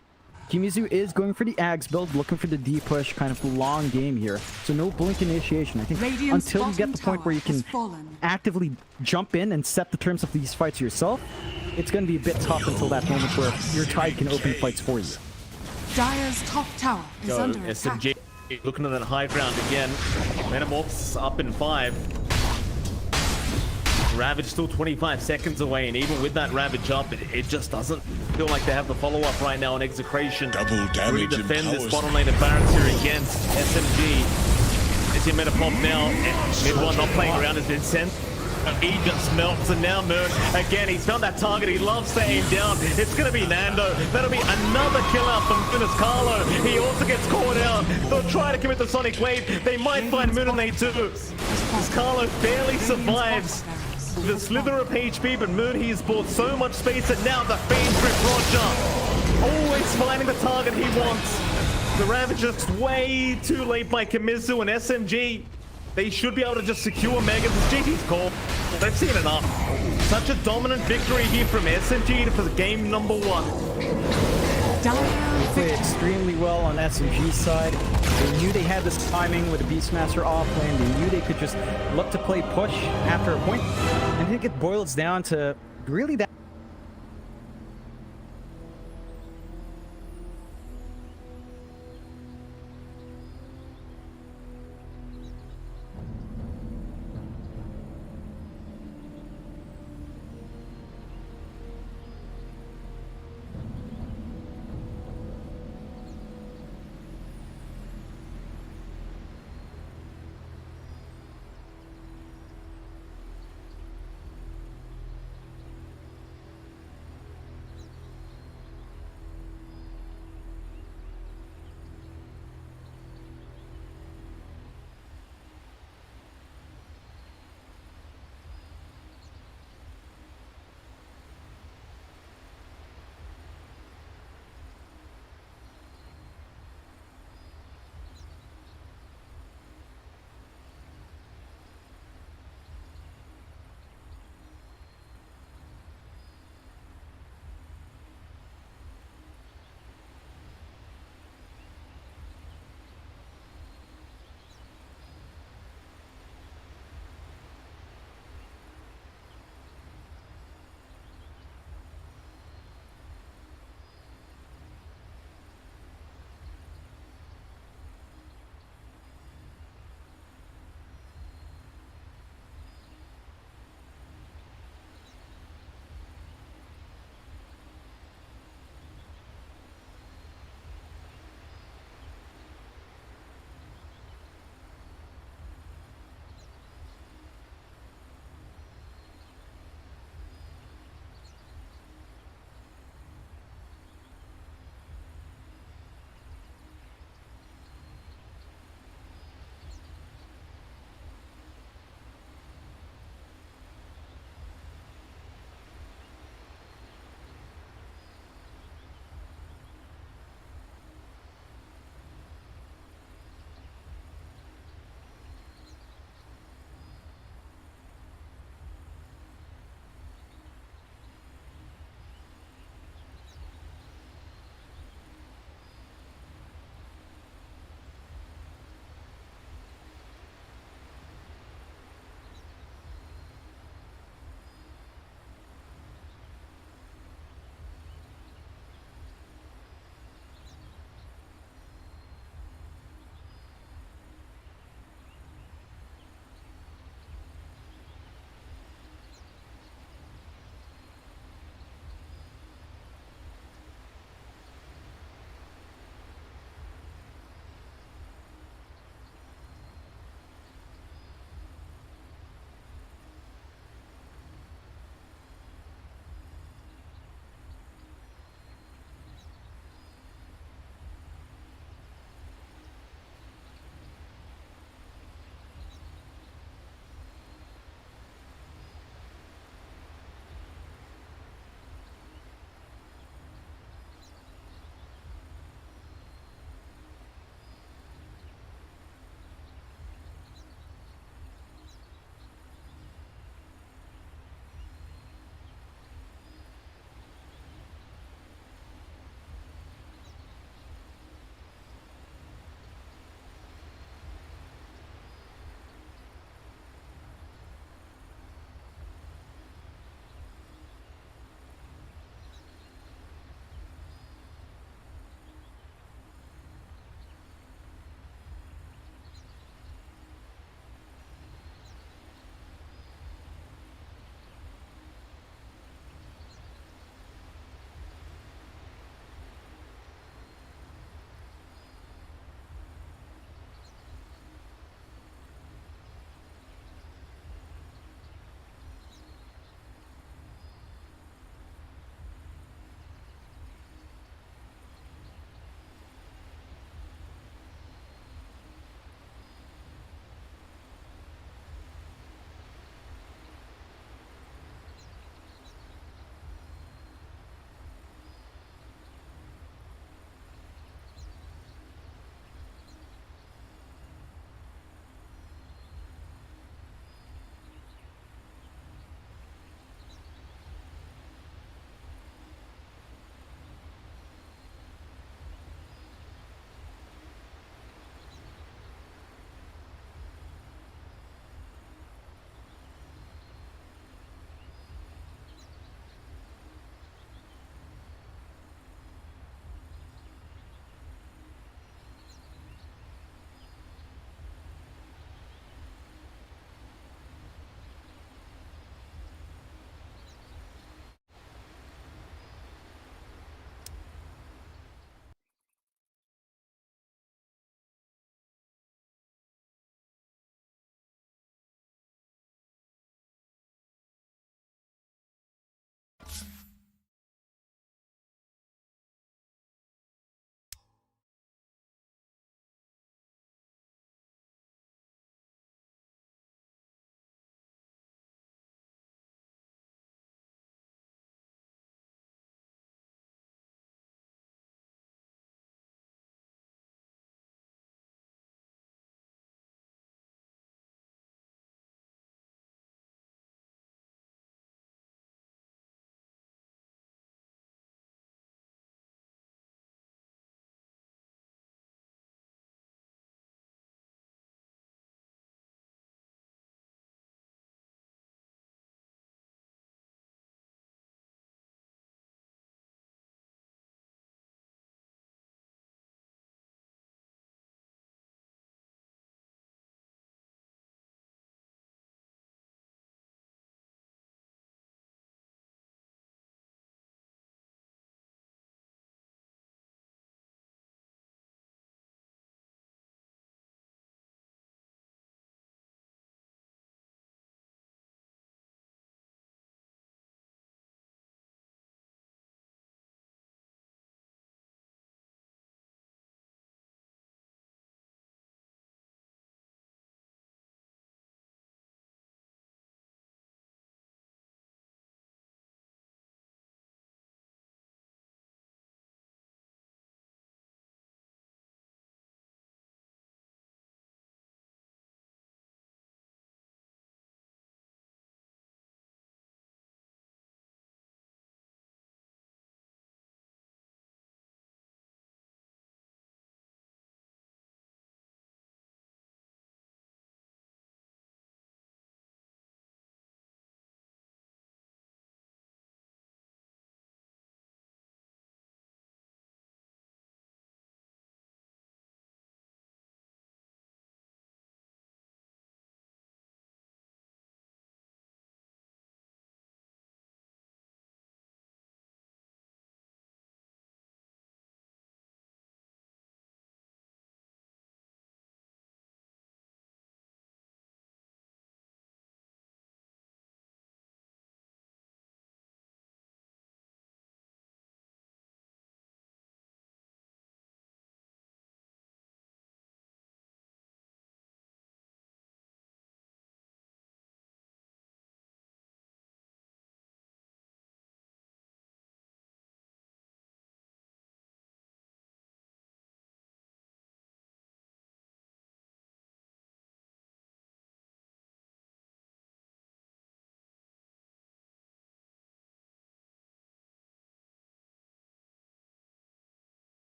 Kimizu is going for the Ags build, looking for the D push, kind of long game here. So no blink initiation. I think until you get the point where you can actively jump in and set the terms of these fights yourself, it's going to be a bit tough until that moment where your Tide can open fights for you. Dire's top tower is under attack. SMG looking at that high ground again. Metamorphosis up in 5. Ravage still 25 seconds away, and even with that Ravage up, it just doesn't feel like they have the follow-up right now on Execration. Double damage to defend this empowers bottom lane of Barracks here against SMG. It's in Metapop now. Mid one not playing around has been sent. He just melts, and now Moon again. He's found that target. He loves to aim down. It's going to be Nando. That'll be another kill out from Moon as Carlo. He also gets caught out. They'll try to commit the Sonic Wave. They might find Moon and they too. As Carlo barely survives the slither of HP, but Moon, he's bought so much space, and now the Fiend Grip Roger. Always finding the target he wants. The Ravage just way too late by Kimizu and SMG. They should be able to just secure Megas. It's GG's call. They've seen enough. Such a dominant victory here from SMG for game number 1. They played extremely well on SMG's side. They knew they had this timing with the Beastmaster off lane. They knew they could just look to play push after a point. And I think it boils down to really that.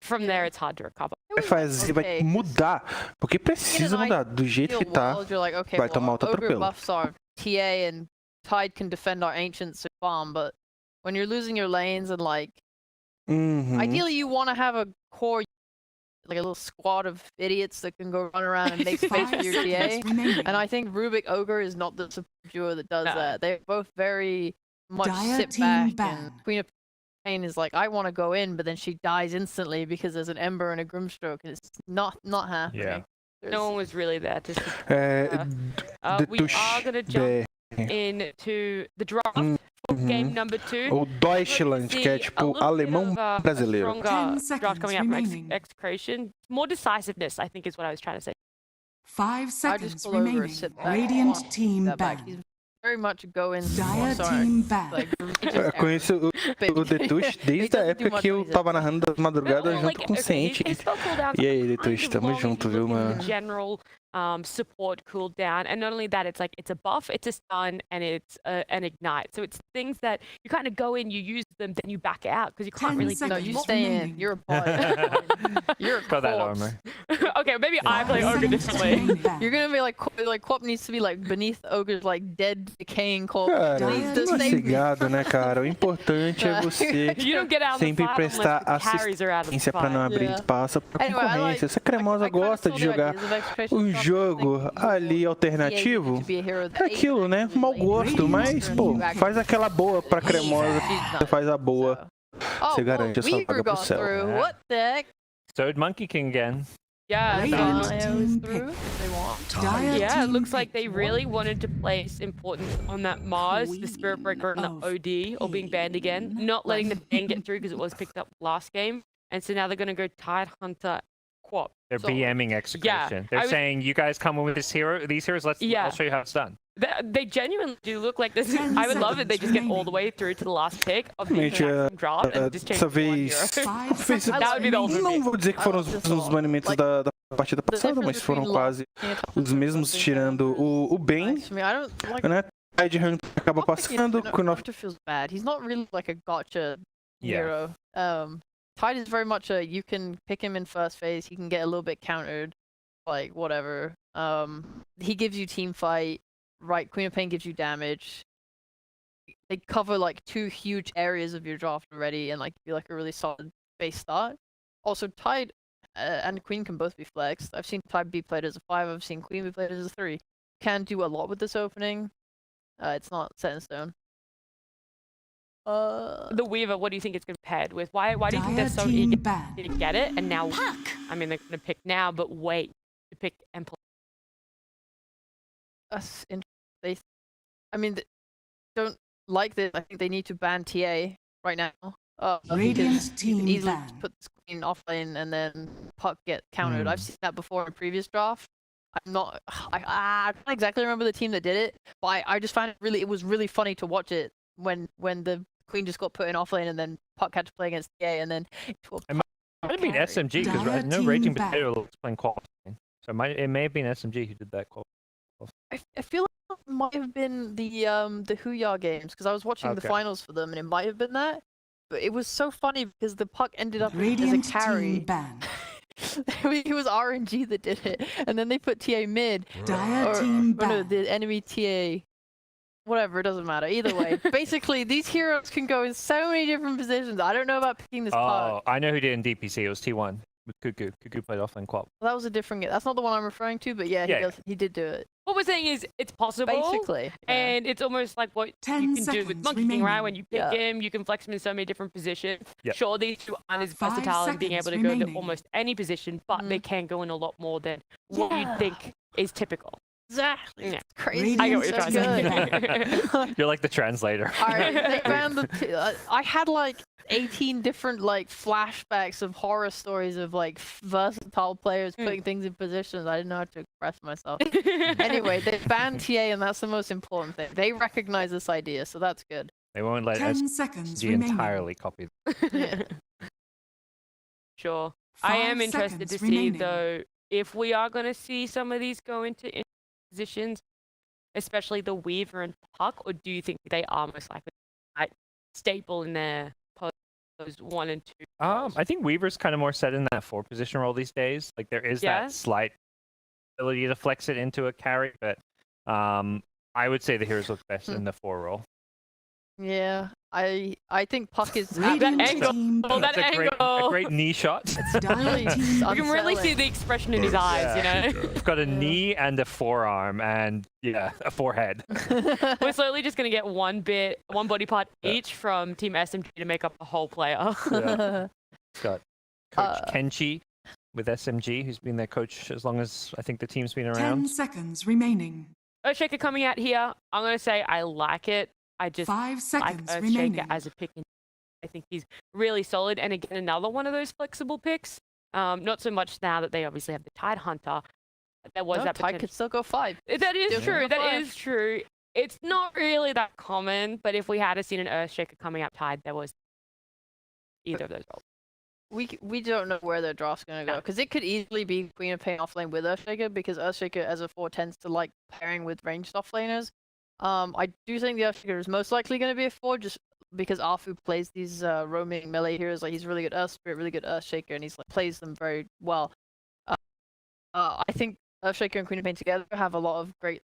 from there it's hard to recover. Vai fazer, vai mudar, porque precisa mudar. Do jeito que tá, You're like, okay, vai tomar outro ogre atropelo. buffs are TA and Tide can defend our ancients and farm, but when you're losing your lanes and like, ideally you want to have a core, like a little squad of idiots that can go run around and make space for your TA. And I think Rubik Ogre is not the support duo that does that. They're both very much sit back, and Queen of Pain is like, I want to go in, but then she dies instantly because there's an Ember and a Grimstroke, and it's not happening. Yeah. No one was really there to we dos are going to jump into the draft for game number 2. O Deutschland, que é tipo alemão brasileiro. Stronger draft coming out from Execration. More decisiveness, I think, is what I was trying to say. 5 seconds remaining. Radiant team ban. Very much go in. Dire team ban. Eu conheço o Detush desde a época que eu tava narrando das madrugadas junto com o Sente. E aí, Detush, tamo junto, viu, mano? General support cooldown, and not only that, it's like it's a buff, it's a stun, and it's an ignite. So it's things that you kind of go in, you use them, then you back out because you can't really. No, you stay in. You're a bot. You're a Got that armor. Okay, maybe I play Ogre differently. You're gonna be like Quap needs to be like beneath Ogre's like dead, decaying corpse. Cara, sossegado, né, cara? O importante é você sempre prestar assistência pra não abrir espaço pra concorrência. Se a Cremosa gosta de jogar um jogo ali alternativo, é aquilo, né? Mau gosto, mas, pô, faz aquela boa pra Cremosa, você faz a boa. Você garante a sua vaga pro céu. What the heck? Third Monkey King again. Yeah, Yeah, it looks like they really wanted to place importance on that Mars, the Spirit Breaker, and the OD, all being banned again, not letting the ban get through because it was picked up last game, and so now they're going to go Tide Hunter Quap. They're BMing Execration. They're saying, you guys come in with these heroes, I'll show you how it's done. They genuinely do look like this. I would love it. They just get all the way through to the last pick of the draft and just change dessa vez, that would be the ultimate. Não vou dizer que foram os mesmos banimentos da partida passada, mas foram quase os mesmos, tirando o Ben, né? Tide Hunter acaba passando. Feels bad. He's not really like a gotcha hero. Tide is very much a, you can pick him in first phase, he can get a little bit countered, like whatever. He gives you team fight, right? Queen of Pain gives you damage. They cover like 2 huge areas of your draft already, and like be like a really solid base start. Also, Tide and Queen can both be flexed. I've seen Tide be played as a 5, I've seen Queen be played as a 3. Can do a lot with this opening. It's not set in stone. The Weaver, what do you think it's compared with? Why do you think they're so eager to get it? And now, I mean, they're going to pick now, but wait to pick and play. They don't like this. I think they need to ban TA right now. Radiant team easily ban. Put the Queen offlane and then Puck get countered. I've seen that before in previous draft. I don't exactly remember the team that did it, but I just found it was really funny to watch it when the Queen just got put in offlane and then Puck had to play against TA and then It might have been SMG because I know Raging Potato was playing qual. So it may have been SMG who did that qual. I feel like it might have been the Huya games because I was watching the finals for them and it might have been that. But it was so funny because the Puck ended up as a carry. It was RNG that did it, and then they put TA mid. No, the enemy TA. Whatever, it doesn't matter. Either way, basically, these heroes can go in so many different positions. I don't know about picking this Puck. I know who did in DPC. It was T1 with Cuckoo. Cuckoo played offlane qual. Well, that was a different game. That's not the one I'm referring to, but yeah, he did do it. What we're saying is it's possible. Basically. And it's almost like what you can do with Monkey King, right? When you pick him, you can flex him in so many different positions. Sure, these two aren't as versatile in being able to go to almost any position, but they can go in a lot more than what you'd think is typical. Exactly. Yeah. It's crazy. I get what you're trying to say. You're like the translator. They ran I had like 18 different like flashbacks of horror stories of like versatile players putting things in positions. I didn't know how to express myself. Anyway, they banned TA, and that's the most important thing. They recognize this idea, so that's good. They won't let SMG entirely copy them. Sure. I am interested to see though if we are going to see some of these go into positions, especially the Weaver and Puck, or do you think they are most likely staple in their those 1 and 2. I think Weaver's kind of more set in that 4 position role these days. Like there is that slight ability to flex it into a carry, but I would say the heroes look best in the 4 role. Yeah, I think Puck is that angle. That angle. A great knee shot. You can really see the expression in his eyes, you know. We've got a knee and a forearm, and a forehead. We're slowly just gonna get one body part each from Team SMG to make up the whole player. It's got Coach Kenchi with SMG, who's been their coach as long as I think the team's been around. 10 seconds remaining. Earthshaker coming out here. I'm gonna say I like it. I just 5 seconds like remaining. Earthshaker as a pick. I think he's really solid. And again, another one of those flexible picks. Not so much now that they obviously have the Tide Hunter. There was that Tide could still go 5. That is true. That is true. It's not really that common, but if we had seen an Earthshaker coming up Tide, there was either of those roles. We don't know where their draft's gonna go, because it could easily be Queen of Pain offlane with Earthshaker, because Earthshaker as a 4 tends to like pairing with ranged offlaners. I do think the Earthshaker is most likely going to be a 4, just because Arfu plays these roaming melee heroes. Like he's really good Earth Spirit, really good Earthshaker, and he's like plays them very well. I think Earthshaker and Queen of Pain together have a lot of great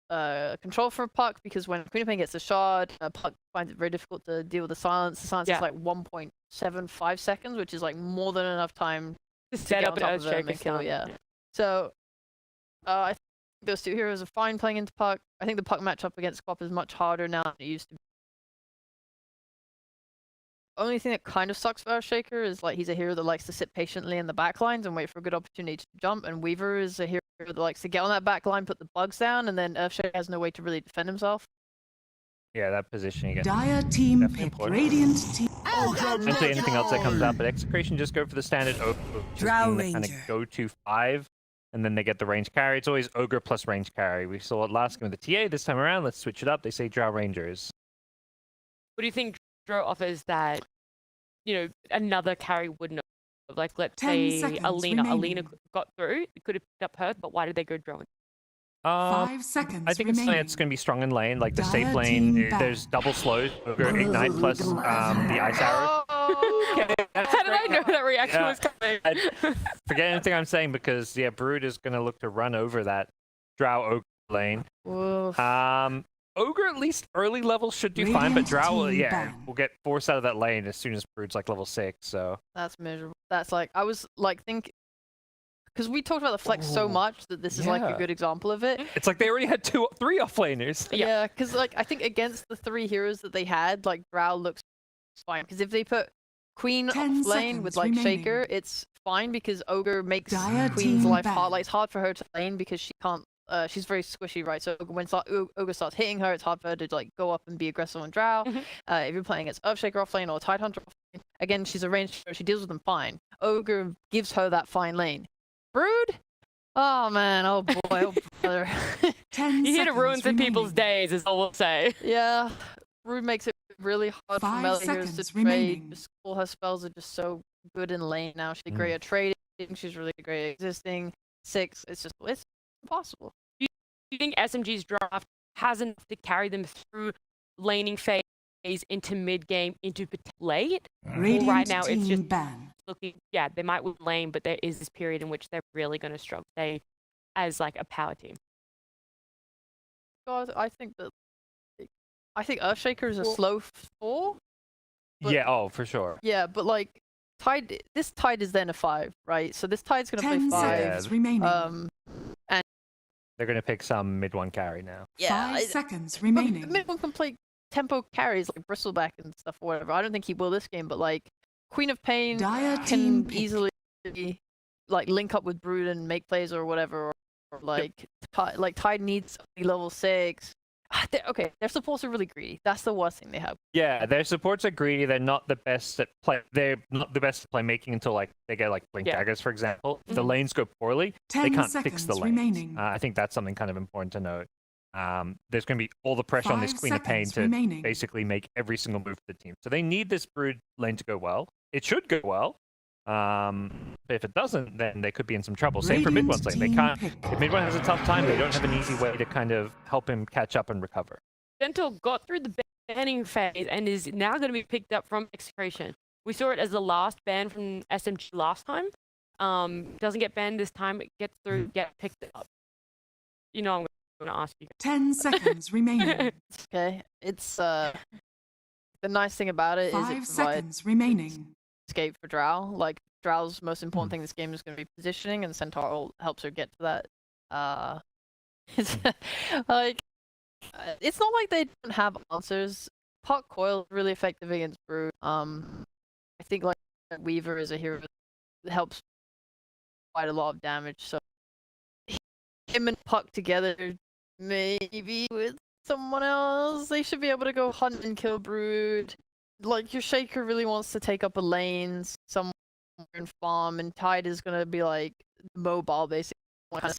control for Puck, because when Queen of Pain gets a shard, Puck finds it very difficult to deal with the silence. The silence is like 1.75 seconds, which is like more than enough time to set up an Earthshaker kill. So I think those 2 heroes are fine playing into Puck. I think the Puck matchup against Squap is much harder now than it used to be. Only thing that kind of sucks for Earthshaker is like he's a hero that likes to sit patiently in the backlines and wait for a good opportunity to jump, and Weaver is a hero that likes to get on that backline, put the bugs down, and then Earthshaker has no way to really defend himself. Yeah, that positioning again. Dire team pick. Radiant team. Don't say anything else that comes up, but Execration just go for the standard Ogre. Drow Ranger. Kind of go to 5, and then they get the range carry. It's always Ogre plus range carry. We saw it last game with the TA. This time around, let's switch it up. They say Drow Rangers. What do you think Drow offers that, another carry wouldn't have? Like, let's say Alina. Remaining. Alina got through. It could have picked up her, but why did they go Drow? 5 seconds I think remaining. it's going to be strong in lane. Like the safe lane, there's double slows, Ogre Ignite plus the Ice Arrow. How did I know that reaction was coming? Forget anything I'm saying, because Brood is going to look to run over that Drow Ogre lane. Ogre at least early levels should do fine, but Drow will get forced out of that lane as soon as Brood's like level 6. So that's miserable. That's like I was like because we talked about the flex so much that this is like a good example of it. It's like they already had 3 offlaners. Yeah, because like I think against the 3 heroes that they had, like Drow looks fine. Because if they put Queen off lane with like remaining. Shaker, it's fine because Ogre makes Queen's life hard. Like it's hard for her to lane because she can't. She's very squishy, right? So when Ogre starts hitting her, it's hard for her to like go up and be aggressive on Drow. If you're playing against Earthshaker offlane or Tidehunter offlane, again she's a ranged hero. She deals with them fine. Ogre gives her that fine lane. Brood? Oh man, oh boy, oh brother. You're here to ruin some people's days, is all we'll say. Yeah, Brood makes it really hard for melee heroes to trade. Just all her spells are just so good in lane now. She's great at trading. She's really great at existing. 6, it's impossible. Do you think SMG's draft has enough to carry them through laning phase into mid game into late? Right now, it's just looking. Yeah, they might win lane, but there is this period in which they're really going to struggle. They, as like a power team. God, I think Earthshaker is a slow 4. Yeah, for sure. Yeah, but like this Tide is then a 5, right? So this Tide's gonna play 5. Remaining. And they're gonna pick some mid 1 carry now. Yeah, 5 seconds remaining. Mid 1 can play tempo carries like Bristleback and stuff or whatever. I don't think he will this game, but like Queen of Pain can easily like link up with Brood and make plays or whatever. Or like Tide needs level 6. Okay, their supports are really greedy. That's the worst thing they have. Yeah, their supports are greedy. They're not the best at play. They're not the best at playmaking until like they get like blink daggers, for example. If the lanes go poorly, they can't fix the lanes. I think that's something kind of important to note. There's going to be all the pressure on this Queen of Pain to basically make every single move for the team. So they need this Brood lane to go well. It should go well. But if it doesn't, then they could be in some trouble. Same for mid 1's lane. They can't. If mid 1 has a tough time, they don't have an easy way to kind of help him catch up and recover. Gentle got through the banning phase and is now going to be picked up from Execration We saw it as the last ban from SMG last time. Doesn't get banned this time. It gets through, get picked up. You know, I'm going to ask you. 10 seconds remaining. Okay, it's the nice thing about it is 5 seconds remaining. Escape for Drow. Like Drow's most important thing in this game is going to be positioning, and Centaur helps her get to that. It's like it's not like they don't have answers. Puck Coil is really effective against Brood. I think like Weaver is a hero that helps quite a lot of damage. So him and Puck together, maybe with someone else, they should be able to go hunt and kill Brood. Like your Shaker really wants to take up a lane somewhere and farm, and Tide is gonna be like mobile basically, kind of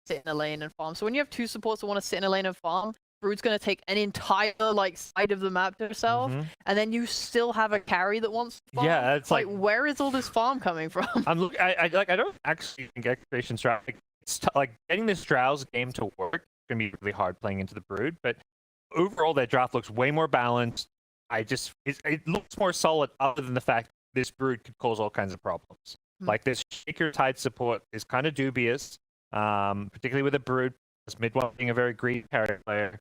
sit in a lane and farm. So when you have two supports that want to sit in a lane and farm, Brood's gonna take an entire like side of the map to herself, and then you still have a carry that wants to farm. Yeah, it's like where is all this farm coming from? I don't actually think Execration Drow. Like getting this Drow's game to work is gonna be really hard playing into the Brood, but overall their draft looks way more balanced. It looks more solid, other than the fact this Brood could cause all kinds of problems. Like this Shaker Tide support is kind of dubious, particularly with a Brood. Mid one being a very greedy carry player.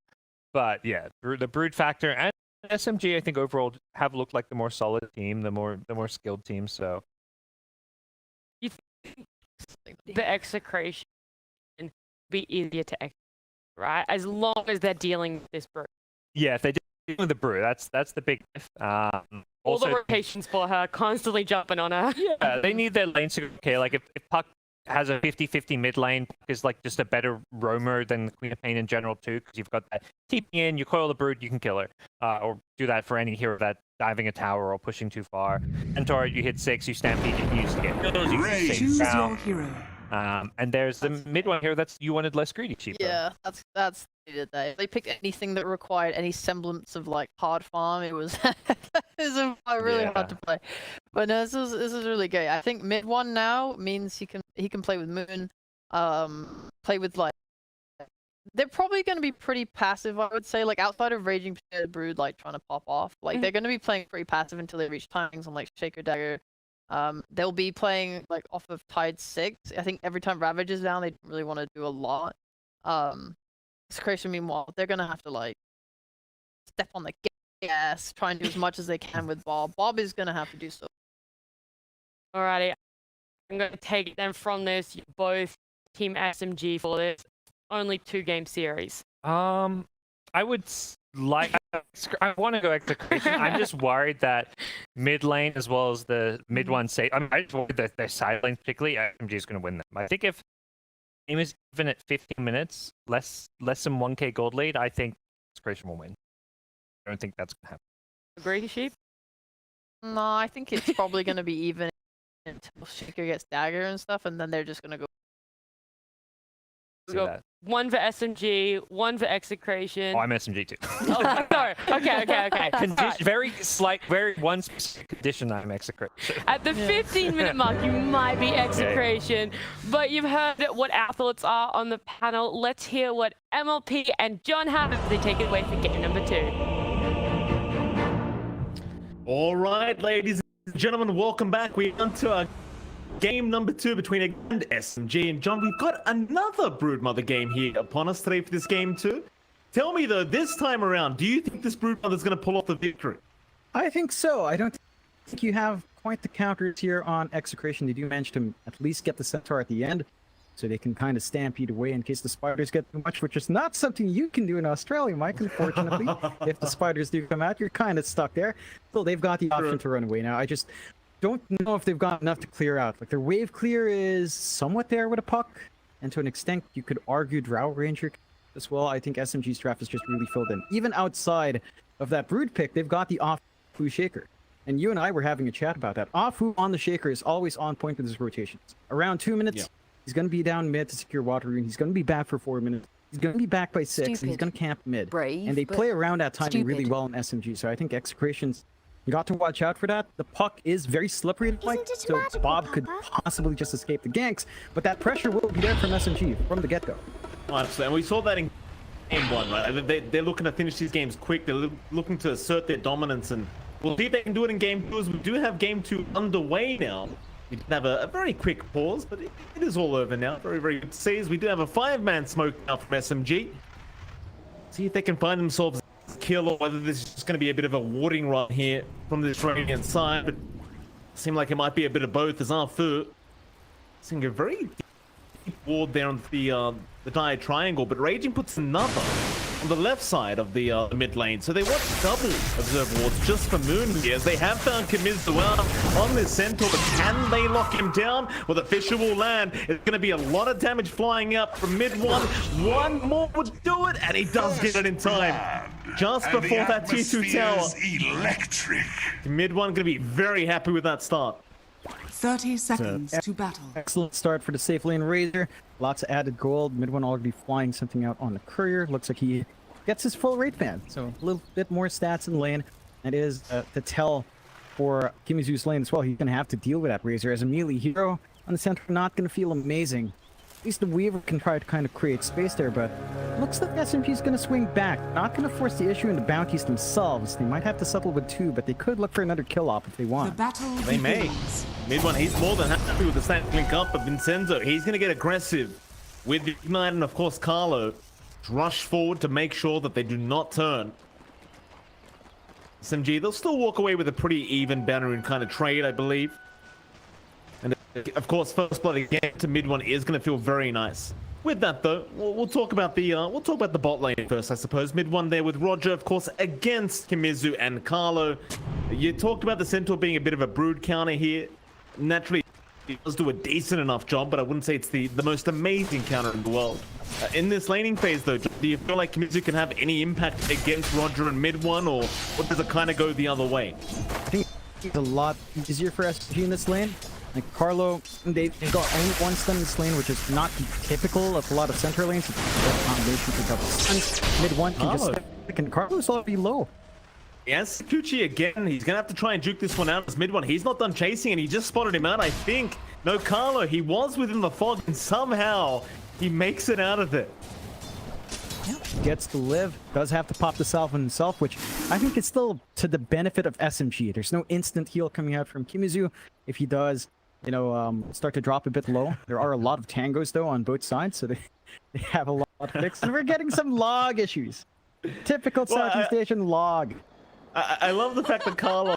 But yeah, the Brood factor and SMG, I think overall have looked like the more solid team, the more skilled team. So you think the Execration be easier to execute, right? As long as they're dealing with this Brood. Yeah, if they deal with the Brood, that's the big if. All the rotations for her, constantly jumping on her. Yeah, they need their lanes to go okay. Like if Puck has a 50-50 mid lane, is like just a better roamer than the Queen of Pain in general too, because you've got that TP in, you coil the Brood, you can kill her, or do that for any hero that diving a tower or pushing too far. Centaur, you hit 6, you stampede, you can use to get kills, you can Choose save your hero. And there's the mid one here that's you wanted less greedy, cheaper. Yeah, that's they picked anything that required any semblance of like hard farm. It was really hard to play. But no, this is really great. I think mid one now means he can play with Moon, play with like. They're probably going to be pretty passive, I would say. Like outside of Raging Potato Brood, like trying to pop off, like they're going to be playing pretty passive until they reach timings on like Shaker Dagger. They'll be playing like off of Tide 6. I think every time Ravage is down, they don't really want to do a lot. Execration, meanwhile, they're gonna have to like step on the gas, try and do as much as they can with Bob. Bob is gonna have to do so. Alrighty, I'm gonna take them from this. You're both Team SMG for this. Only 2-game series. I would like. I want to go Execration. I'm just worried that mid lane as well as the mid one say. I just worried that their side lane, particularly SMG, is going to win them. I think if the game is even at 15 minutes, less than 1k gold lead, I think Execration will win. I don't think that's going to happen. Agree, Sheep? No, I think it's probably going to be even until Shaker gets Dagger and stuff, and then they're just going to go. One for SMG, one for Execration. Oh, I'm SMG too. Oh, sorry. Okay. Very one specific condition I'm Execration. At the 15-minute mark, you might be Execration, but you've heard what our thoughts are on the panel. Let's hear what MLP and John have as they take it away for game number 2. All right, ladies and gentlemen, welcome back. We're on to our game number 2 between again SMG and John. We've got another Broodmother game here upon us today for this game 2. Tell me though, this time around, do you think this Broodmother's going to pull off the victory? I think so. I don't think you have quite the counters here on Execration. They do manage to at least get the Centaur at the end, so they can kind of stampede away in case the spiders get too much, which is not something you can do in Australia, Mike, unfortunately. If the spiders do come out, you're kind of stuck there. So they've got the option to run away now. I just don't know if they've got enough to clear out. Like their wave clear is somewhat there with a Puck, and to an extent you could argue Drow Ranger as well. I think SMG's draft is just really filled in. Even outside of that Brood pick, they've got the off-Fu Shaker. And you and I were having a chat about that. Off-Fu on the Shaker is always on point with his rotations. Around 2 minutes, he's going to be down mid to secure Water Rune. He's going to be back for 4 minutes. He's going to be back by 6, and he's going to camp mid. Brave, and they play around that timing really well in SMG, so I think Execration's you got to watch out for that. The Puck is very slippery, so Bob could possibly just escape the ganks, but that pressure will be there from SMG from the get-go. Oh, absolutely. And we saw that in game 1, right? They're looking to finish these games quick. They're looking to assert their dominance and We'll see if they can do it in game 2, as we do have game 2 underway now. We did have a very quick pause, but it is all over now. Very, very good to see, as we do have a 5-man smoke now from SMG. See if they can find themselves a kill, or whether this is just going to be a bit of a warding run here from the Australian side. But it seemed like it might be a bit of both, as Arfu seeing a very deep ward there on the dire triangle, but Raging puts another on the left side of the mid lane. So they want double observe wards just for Moon here, as they have found Kimizu on this centaur, but can they lock him down? Well, the Fisher will land. It's going to be a lot of damage flying out from mid one. One more would do it, and he does get it in time. Just before that tier 2 tower. Electric. Mid one going to be very happy with that start. 30 seconds to battle. Excellent start for the safe lane Razor. Lots of added gold. Mid one already flying something out on the courier. Looks like he gets his full rate band. So a little bit more stats in lane. That is the tell for Kimizu's lane as well. He's going to have to deal with that Razor as a melee hero on the center. Not going to feel amazing. At least the Weaver can try to kind of create space there, but looks like SMG is going to swing back. Not going to force the issue into bounties themselves. They might have to settle with 2, but they could look for another kill op if they want. The battle They may. Mid one, he's more than happy with the stack link up of Vincenzo. He's going to get aggressive with the Ignite, and of course Carlo rush forward to make sure that they do not turn. SMG, they'll still walk away with a pretty even banner kind of trade, I believe. And of course, first blood again to mid one is going to feel very nice. With that though, we'll talk about the bot lane first, I suppose. Mid one there with Roger, of course, against Kimizu and Carlo. You talked about the Centaur being a bit of a brood counter here. Naturally, it does do a decent enough job, but I wouldn't say it's the most amazing counter in the world. In this laning phase though, do you feel like Kimizu can have any impact against Roger and mid one, or does it kind of go the other way? I think it's a lot easier for SG in this lane. Like Carlo, they've got only one stun in this lane, which is not typical of a lot of center lanes. It's a combination for double stuns. Mid one can just and Carlo's already low. Yes, Kuchi again. He's gonna have to try and juke this one out as mid one. He's not done chasing, and he just spotted him out, I think. No, Carlo, he was within the fog, and somehow he makes it out of it. Gets to live, does have to pop the salve on himself, which I think is still to the benefit of SMG. There's no instant heal coming out from Kimizu. If he does, you know, start to drop a bit low. There are a lot of tangos though on both sides, so they have a lot of fixes. We're getting some log issues. Typical Southeast Asian log. I love the fact that Carlo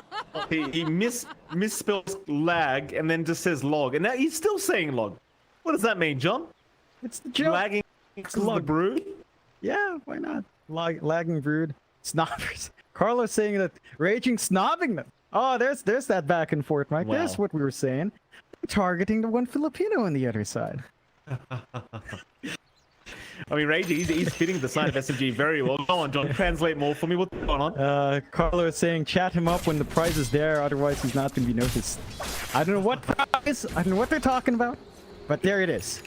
he misspells lag and then just says log, and now he's still saying log. What does that mean, John? It's the joke. Lagging the brood? Yeah, why not? Lagging brood. Snobbers. Carlos saying that Raging snobbing them. Oh, there's that back and forth, Mike. Wow. There's what we were saying. Targeting the one Filipino on the other side. I mean, Raging, he's fitting the side of SMG very well. Go on, John, translate more for me. What's going on? Carlos saying chat him up when the prize is there, otherwise he's not going to be noticed. I don't know what prize, I don't know what they're talking about, but there it is.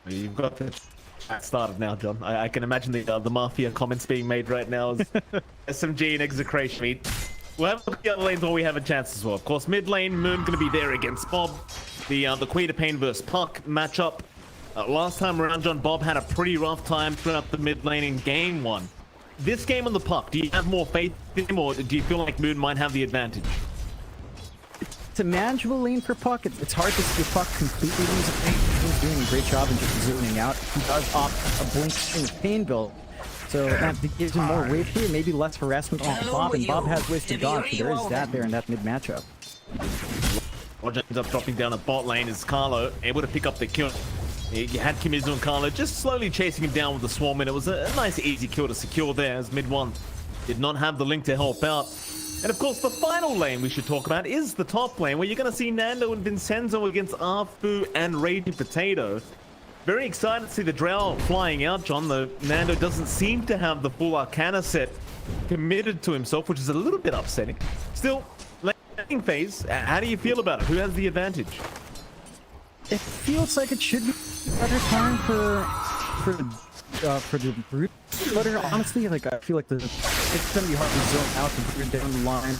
You've got the started now, John. I can imagine the mafia comments being made right now as SMG and Execration. We'll have the other lanes where we have a chance as well. Of course, mid lane, Moon going to be there against Bob. The Queen of Pain versus Puck matchup. Last time around, John, Bob had a pretty rough time throughout the mid lane in game 1. This game on the Puck, do you have more faith in him, or do you feel like Moon might have the advantage? It's a manageable lane for Puck. It's hard to see Puck completely lose a pain. He's doing a great job in just zooming out. He does opt a blink string pain build, so that gives him more weight here, maybe less harassment on Bob, and Bob has ways to dodge, so there is that there in that mid matchup. Roger ends up dropping down a bot lane as Carlo able to pick up the kill. You had Kimizu and Carlo just slowly chasing him down with the swarm, and it was a nice easy kill to secure there as mid one did not have the link to help out. And of course, the final lane we should talk about is the top lane, where you're going to see Nando and Vincenzo against Arfu and Raging Potato. Very excited to see the Drow flying out, John, though Nando doesn't seem to have the full Arcana set committed to himself, which is a little bit upsetting. Still, laning phase, how do you feel about it? Who has the advantage? It feels like it should be a better time for the Brute Flutter, honestly. Like, I feel like it's gonna be hard to zone out the Brute down the line.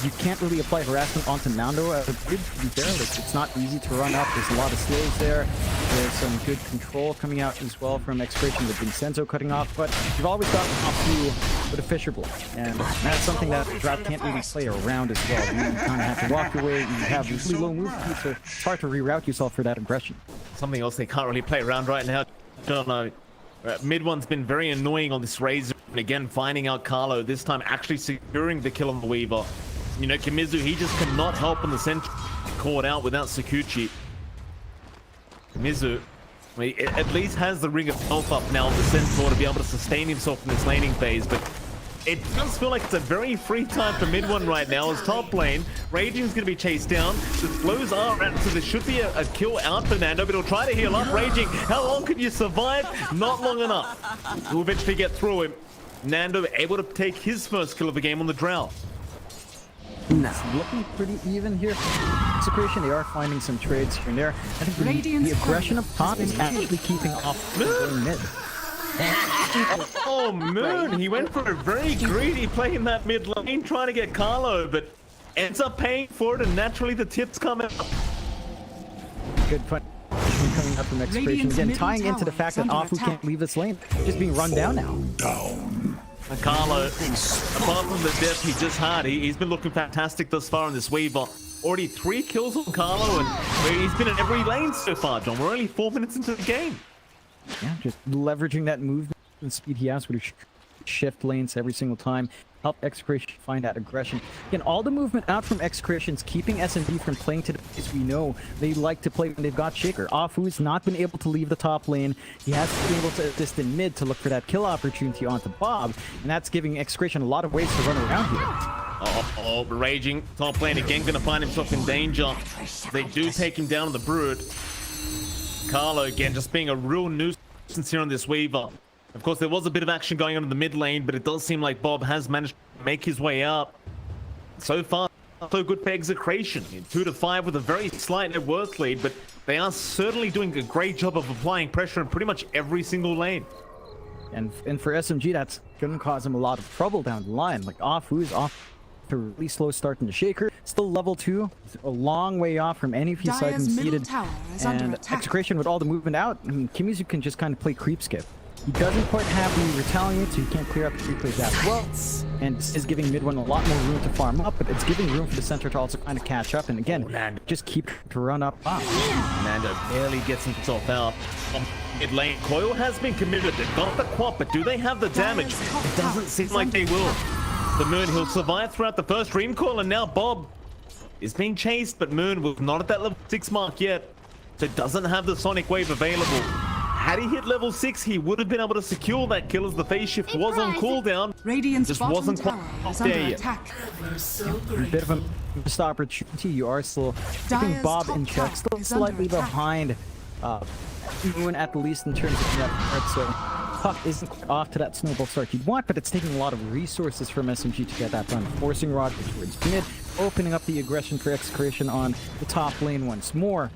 You can't really apply harassment onto Nando as a Brute, to be fair. Like, it's not easy to run up. There's a lot of slows there. There's some good control coming out as well from Execration with Vincenzo cutting off, but you've always got off to with a Fisher Blow. And that's something that Drought can't really play around as well. You kind of have to walk away, you have really low move speed, so it's hard to reroute yourself for that aggression. Something else they can't really play around right now. Don't know. Mid one's been very annoying on this Razor. And again, finding out Carlo, this time actually securing the kill on the Weaver. You know, Kimizu, he just cannot help on the center. Caught out without Sakuchi. Kimizu, at least has the Ring of Health up now on the Centaur to be able to sustain himself in this laning phase, but it does feel like it's a very free time for mid one right now as top lane. Raging's going to be chased down. The blows are out, so there should be a kill out for Nando, but he'll try to heal up. Raging, how long can you survive? Not long enough. He'll eventually get through him. Nando able to take his first kill of the game on the Drought. It's looking pretty even here. Execration, they are finding some trades here and there. I think the aggression up top is actually keeping off going mid. Oh, Moon! He went for a very greedy play in that mid lane, trying to get Carlo, but ends up paying for it, and naturally the tips come out. Good fun coming up from Execration. Again, tying into the fact that Afu can't leave this lane. Just being run down now. Carlo, apart from the death he just had, he's been looking fantastic thus far in this Weaver. Already 3 kills on Carlo, and he's been in every lane so far, John. We're only 4 minutes into the game. Yeah, just leveraging that movement and speed he has with his shift lanes every single time. Help Execration find that aggression. Again, all the movement out from Execration's keeping SMG from playing to the pace we know they like to play when they've got Shaker. Afu's not been able to leave the top lane. He has been able to assist in mid to look for that kill opportunity onto Bob, and that's giving Execration a lot of ways to run around here. Raging top lane again, gonna find himself in danger. They do take him down on the Brood. Carlo again just being a real nuisance here on this Weaver. Of course, there was a bit of action going on in the mid lane, but it does seem like Bob has managed to make his way out. So far, so good for Execration. 2-5 with a very slight net worth lead, but they are certainly doing a great job of applying pressure in pretty much every single lane. And for SMG, that's going to cause him a lot of trouble down the line. Like, Afu's off to a really slow start in the Shaker. Still level 2, a long way off from any of his side conceded. And Execration with all the movement out, I mean, Kimizu can just kind of play creep skip. He doesn't quite have the retaliate, so he can't clear up the replays as well. And this is giving mid one a lot more room to farm up, but it's giving room for the center to also kind of catch up. And again, just keep to run up. Nando barely gets himself out. Mid lane, Coil has been committed. They've got the quap, but do they have the damage? It doesn't seem like they will. The Moon, he'll survive throughout the first Dream Coil, and now Bob is being chased, but Moon was not at that level 6 mark yet, so doesn't have the Sonic Wave available. Had he hit level 6, he would have been able to secure that kill as the phase shift was on cooldown. Just wasn't quite there yet. A bit of a missed opportunity. You are still keeping Bob in check, still slightly behind Moon at the least in terms of net worth, so Puck isn't quite off to that snowball start you'd want, but it's taking a lot of resources from SMG to get that done. Forcing Rod towards mid, opening up the aggression for Execration on the top lane once more.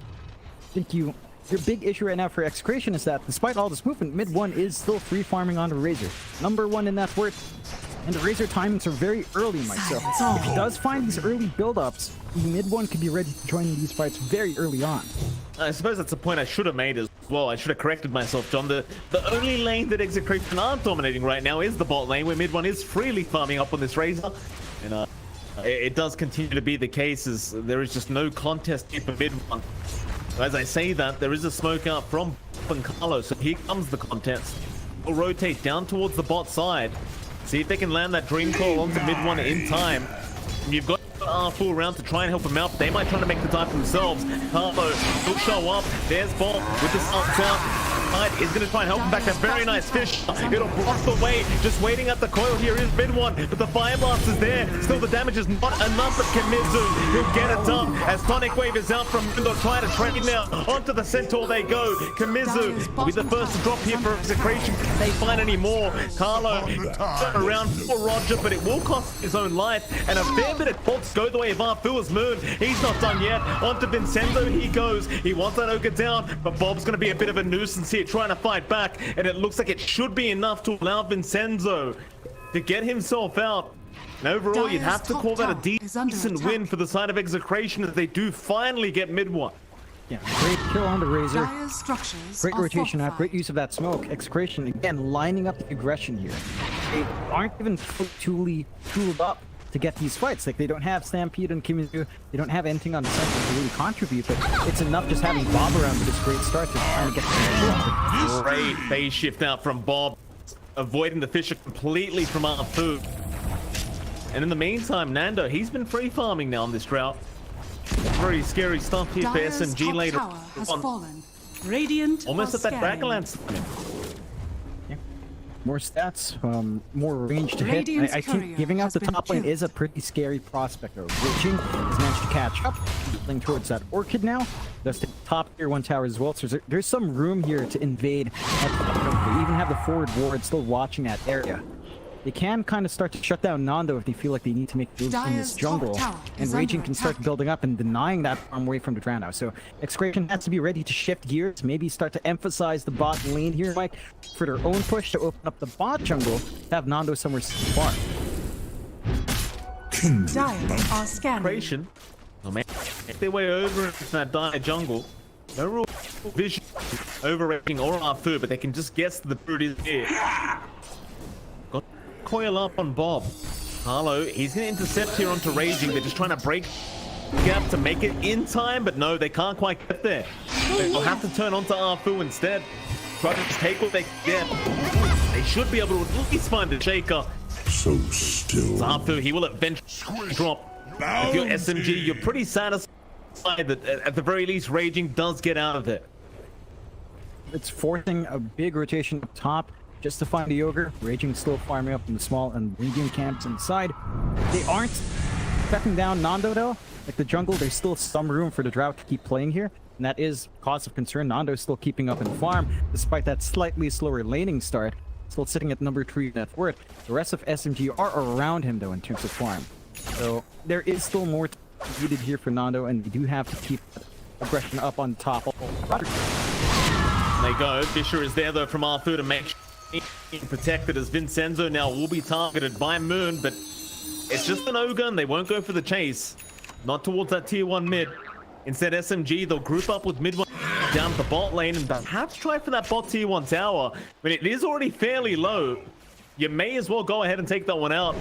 I think your big issue right now for Execration is that despite all this movement, mid one is still free farming onto Razor. Number 1 in net worth. And the Razor timings are very early, Mike. So if he does find these early build-ups, mid one could be ready to join these fights very early on. I suppose that's a point I should have made as well. I should have corrected myself, John. The only lane that Execration aren't dominating right now is the bot lane, where mid one is freely farming up on this Razor. And it does continue to be the case, as there is just no contest here for mid one. As I say that, there is a smoke out from Carlo, so here comes the contest. We'll rotate down towards the bot side. See if they can land that Dream Call onto mid one in time. You've got R4 around to try and help him out, but they might try to make the time for themselves. Carlo will show up. There's Bob with the start out. Is going to try and help him back. A very nice fish. It'll block the way. Just waiting at the coil here is mid one, but the Fire Blast is there. Still, the damage is not enough, but Kimizu, he'll get it done as Sonic Wave is out from Mundo, trying to trade now. Onto the Centaur they go. Kimizu will be the first to drop here for Execration. Can they find any more? Carlo around for Roger, but it will cost his own life. And a fair bit of faults go the way of Arfua's Moon. He's not done yet. Onto Vincenzo he goes. He wants that Ogre down, but Bob's going to be a bit of a nuisance here, trying to fight back, and it looks like it should be enough to allow Vincenzo to get himself out. And overall, you'd have to call that a decent win for the side of Execration, as they do finally get mid one. Yeah, great kill on the Razor. Great rotation out, great use of that smoke. Execration again lining up the aggression here. they aren't even tooled up to get these fights. Like, they don't have Stampede and Kimizu, they don't have anything on the center to really contribute, but it's enough just having Bob around with this great start to trying to get the great phase shift out from Bob, avoiding the Fisher completely from our food. And in the meantime, Nando, he's been free farming now on this drought. Very scary stuff here for SMG later on. Radiant almost at that Dragonlance. More stats, more range to hit. I think giving out the top lane is a pretty scary prospect. Raging has managed to catch up, building towards that Orchid now. That's the top tier 1 tower as well. So there's some room here to invade. They even have the forward ward still watching that area. They can kind of start to shut down Nando if they feel like they need to make moves in this jungle. And Raging can start building up and denying that farm away from the Drown House. So Execration has to be ready to shift gears, maybe start to emphasize the bot lane here, Mike, for their own push to open up the bot jungle, to have Nando somewhere to farm. Execration, oh man, if their way over into that dire jungle, no real vision over Raging or our food, but they can just guess the brood is here. Coil up on Bob. Harlow, he's going to intercept here onto Raging. They're just trying to break the gap to make it in time, but no, they can't quite get there. They'll have to turn onto Arfu instead. Try to just take what they get. They should be able to at least find the Shaker. So still. Arfu, he will eventually drop. If you're SMG, you're pretty satisfied that at the very least, Raging does get out of it. It's forcing a big rotation up top. Just to find the Ogre. Raging still farming up in the small and medium camps inside. They aren't stepping down Nando though. Like the jungle, there's still some room for the Drought to keep playing here. And that is cause of concern. Nando's still keeping up in farm, despite that slightly slower laning start. Still sitting at number 3 net worth. The rest of SMG are around him though in terms of farm. So there is still more needed here for Nando, and we do have to keep aggression up on top. There you go. Fisher is there though from Arthur to make sure protected, as Vincenzo now will be targeted by Moon, but it's just an Ogre and they won't go for the chase. Not towards that tier 1 mid. Instead, SMG, they'll group up with mid 1 down the bot lane and perhaps try for that bot tier 1 tower. But it is already fairly low. You may as well go ahead and take that one out.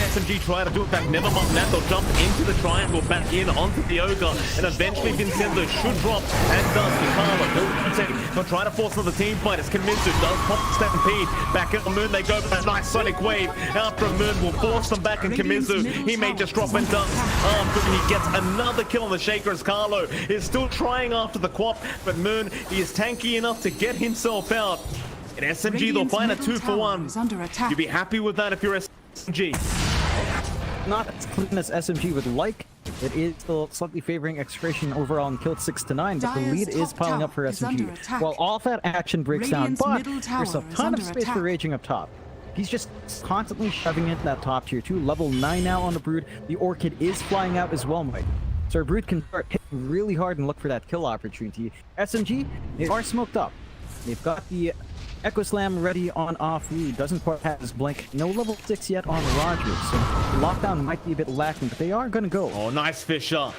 SMG try to do it back, never mind that, they'll jump into the triangle, back in onto the Ogre, and eventually Vincenzo should drop, and does the Carla. They'll try to force another team fight as Kimizu does pop the Stampede. Back at the Moon they go for a nice Sonic Wave. After a Moon will force them back, and Kimizu, he may just drop and does. After he gets another kill on the Shaker as Carlo is still trying after the Quap, but Moon, he is tanky enough to get himself out. And SMG, they'll find a 2-for-1. You'd be happy with that if you're SMG. Not as clean as SMG would like. It is still slightly favoring Execration overall and killed 6-9, but the lead is piling up for SMG. While all of that action breaks down, but there's a ton of space for Raging up top. He's just constantly shoving into that top tier 2. Level 9 now on the Brood. The Orchid is flying out as well, Mike. So our Brood can start hitting really hard and look for that kill opportunity. SMG, they are smoked up. They've got the Echo Slam ready on Afu. Doesn't quite have his blink. No level 6 yet on Rogers, so the lockdown might be a bit lacking, but they are going to go. Oh, nice Fisher.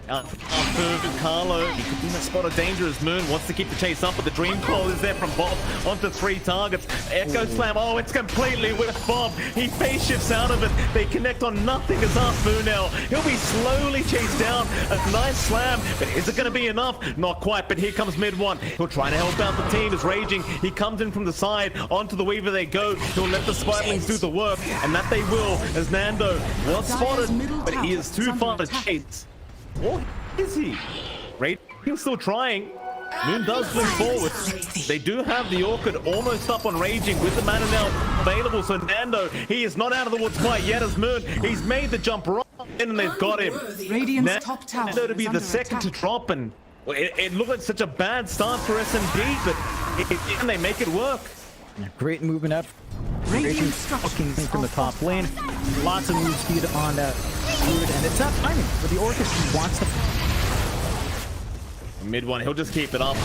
Carlo, he could be in a spot of danger as Moon wants to keep the chase up, but the Dream Call is there from Bob onto 3 targets. Echo Slam, oh, it's completely with Bob. He phase shifts out of it. They connect on nothing as Afu now. He'll be slowly chased down. A nice slam, but is it going to be enough? Not quite, but here comes mid 1. He'll try to help out the team as Raging. He comes in from the side, onto the Weaver they go. He'll let the Spiderlings do the work, and that they will, as Nando was spotted, but he is too far to chase. Or is he? Raging's still trying. Moon does move forward. They do have the Orchid almost up on Raging with the mana now available. So Nando, he is not out of the woods quite yet as Moon. He's made the jump right in and they've got him. Nando to be the second to drop, and it looked like such a bad start for SMG, but and they make it work. Great movement up. Raging fucking from the top lane. Lots of move speed on that Brood, and it's that timing for the Orchid. He wants to mid 1, he'll just keep it up.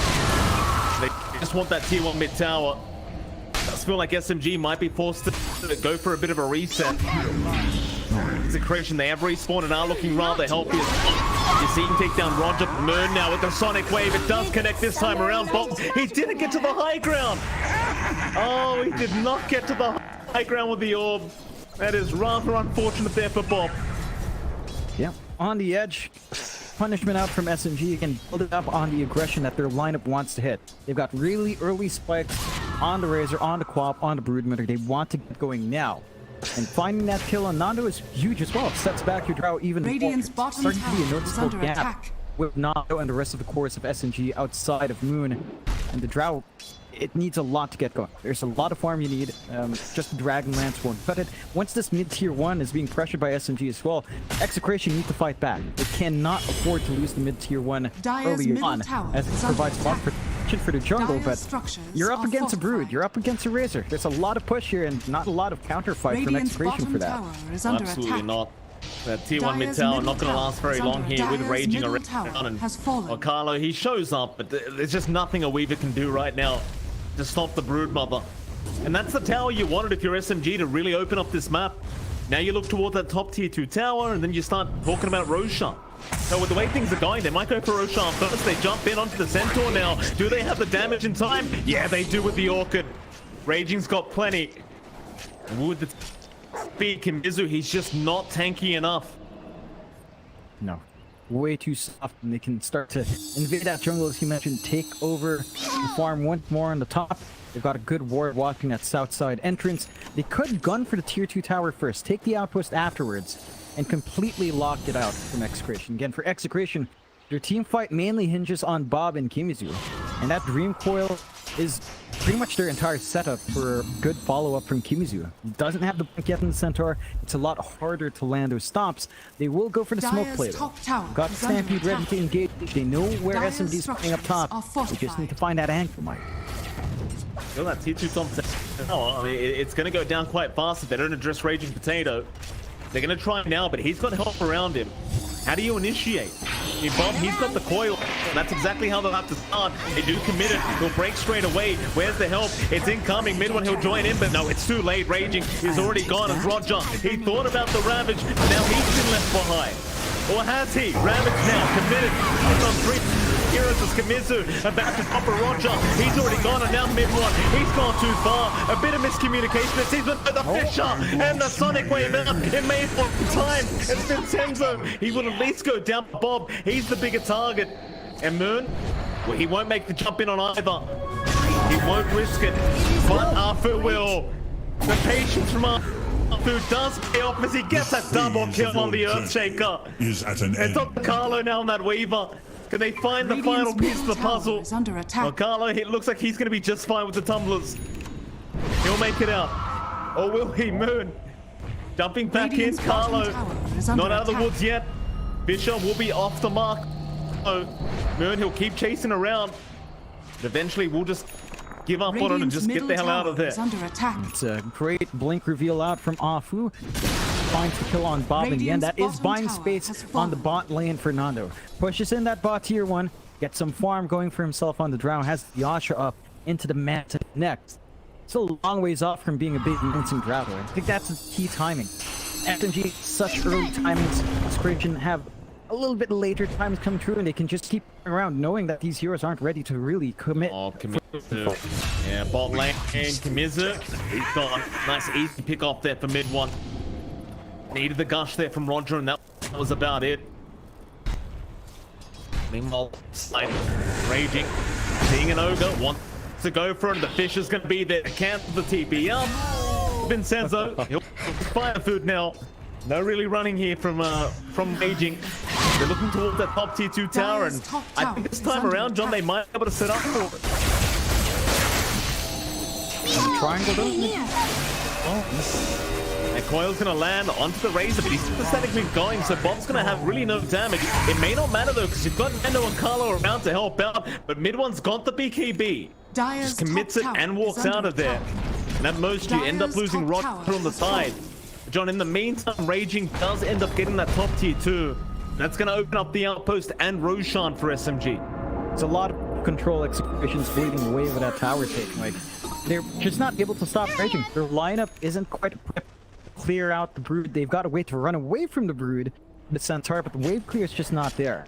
They just want that tier 1 mid tower. Does feel like SMG might be forced to go for a bit of a reset. Execration, they have respawned and are looking rather healthy. You see him take down Roger. Moon now with the Sonic Wave. It does connect this time around. Bob, he didn't get to the high ground. Oh, he did not get to the high ground with the orb. That is rather unfortunate there for Bob. Yeah, on the edge. Punishment out from SMG, again, build it up on the aggression that their lineup wants to hit. They've got really early spikes on the Razor, on the Quap, on the Broodmother. They want to get going now. And finding that kill on Nando is huge as well. Sets back your Drow even Radiant's more. bottom Starting to be a tower is noticeable under gap attack. with Nando and the rest of the chorus of SMG outside of Moon. And the Drow, it needs a lot to get going. There's a lot of farm you need. Just the Dragon Lance won't cut it. Once this mid-tier 1 is being pressured by SMG as well, Execration need to fight back. They cannot afford to lose the mid-tier 1 early on, as it provides a lot of protection for the jungle, but you're up against a Brood, you're up against a Razor. There's a lot of push here and not a lot of counter-fight from Execration for that. Absolutely not. That tier 1 mid tower not going to last very long here with raging around, and Carlo, he shows up, but there's just nothing a Weaver can do right now to stop the Broodmother. And that's the tower you wanted if you're SMG to really open up this map. Now you look toward that top tier 2 tower, and then you start talking about Roshan. So with the way things are going, they might go for Roshan first. They jump in onto the Centaur now. Do they have the damage in time? Yeah, they do with the Orchid. Raging's got plenty. With the speed, Kimizu, he's just not tanky enough. No. Way too soft, and they can start to invade that jungle, as you mentioned, take over the farm once more on the top. They've got a good ward watching that south side entrance. They could gun for the tier 2 tower first, take the outpost afterwards, and completely lock it out from Execration. Again, for Execration, their team fight mainly hinges on Bob and Kimizu, and that Dream Coil is pretty much their entire setup for a good follow-up from Kimizu. He doesn't have the blink yet in the Centaur. It's a lot harder to land those stops. They will go for the smoke play though. Got Stampede ready to engage. They know where SMG is playing up top. They just need to find that anchor, Mike. Well, that tier 2 top tower, I mean, it's going to go down quite fast if they don't address Raging Potato. They're going to try now, but he's got help around him. How do you initiate? I mean, Bob, he's got the coil. That's exactly how they'll have to start. They do commit it. He'll break straight away. Where's the help? It's incoming. Mid one, he'll join in, but no, it's too late. Raging is already gone as Roger. He thought about the Ravage, but now he's been left behind. Or has he? Ravage now, committed. He's on 3 heroes as Kimizu about to pop a Roger. He's already gone, and now mid one. He's gone too far. A bit of miscommunication. It seems with the Fisher and the Sonic Wave out. It made for time. It's Vincenzo. He will at least go down Bob. He's the bigger target. And Moon, well, he won't make the jump in on either. He won't risk it. But Arthur will. The patience from Arthur does pay off as he gets that double kill on the Earthshaker. It's up to Carlo now on that Weaver. Can they find the final piece of the puzzle? Well, Carlo, it looks like he's going to be just fine with the tumblers. He'll make it out. Or will he? Moon. Jumping back in, Carlo. Not out of the woods yet. Bishop will be off the mark. Oh, Moon, he'll keep chasing around. But eventually, we'll just give up on it and just get the hell out of there. It's a great blink reveal out from Afu. Finds the kill on Bob in the end. That is buying space on the bot lane for Nando. Pushes in that bot tier 1. Gets some farm going for himself on the Drow. Has the Yasha up into the mat next. Still a long ways off from being a big mincing Drow though. I think that's the key timing. SMG, such early timings. Execration have a little bit later times come true, and they can just keep around knowing that these heroes aren't ready to really commit. Oh, Kimizu. Yeah, bot lane, Kimizu. He's got a nice easy pick off there for mid one. Needed the gush there from Roger, and that was about it. Meanwhile, side Raging, seeing an Ogre, wants to go for it. The fish is going to be there to cancel the TP up. Vincenzo, he'll fire food now. No really running here from Raging. They're looking towards that top tier 2 tower, and I think this time around, John, they might be able to set up for it. Triangle though? Oh, and Coil's going to land onto the Razor, but he's sympathetically going, so Bob's going to have really no damage. It may not matter though, because you've got Nando and Carlo around to help out, but mid one's got the BKB. Just commits it and walks out of there. And at most, you end up losing Roger on the side. John, in the meantime, Raging does end up getting that top tier 2. That's going to open up the outpost and Roshan for SMG. It's a lot of control. Execration's bleeding away with that tower take. Like, they're just not able to stop Raging. Their lineup isn't quite prepped to clear out the Brood. They've got a way to run away from the Brood, the Centaur, but the wave clear is just not there.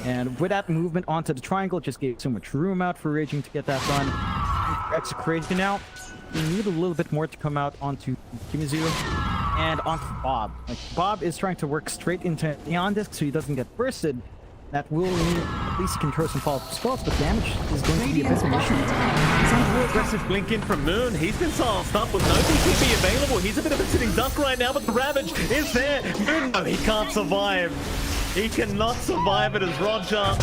And with that movement onto the triangle, it just gave so much room out for Raging to get that done. Execration now. they need a little bit more to come out onto Kimizu and onto Bob. Like, Bob is trying to work straight into Neon Disc so he doesn't get bursted. That will mean at least he can throw some follow-up spells, but damage is going to be a bit of an issue. Aggressive blink in from Moon. He's been silenced up with no DPC available. He's a bit of a sitting duck right now, but the Ravage is there. Moon, no, he can't survive. He cannot survive it as Roger.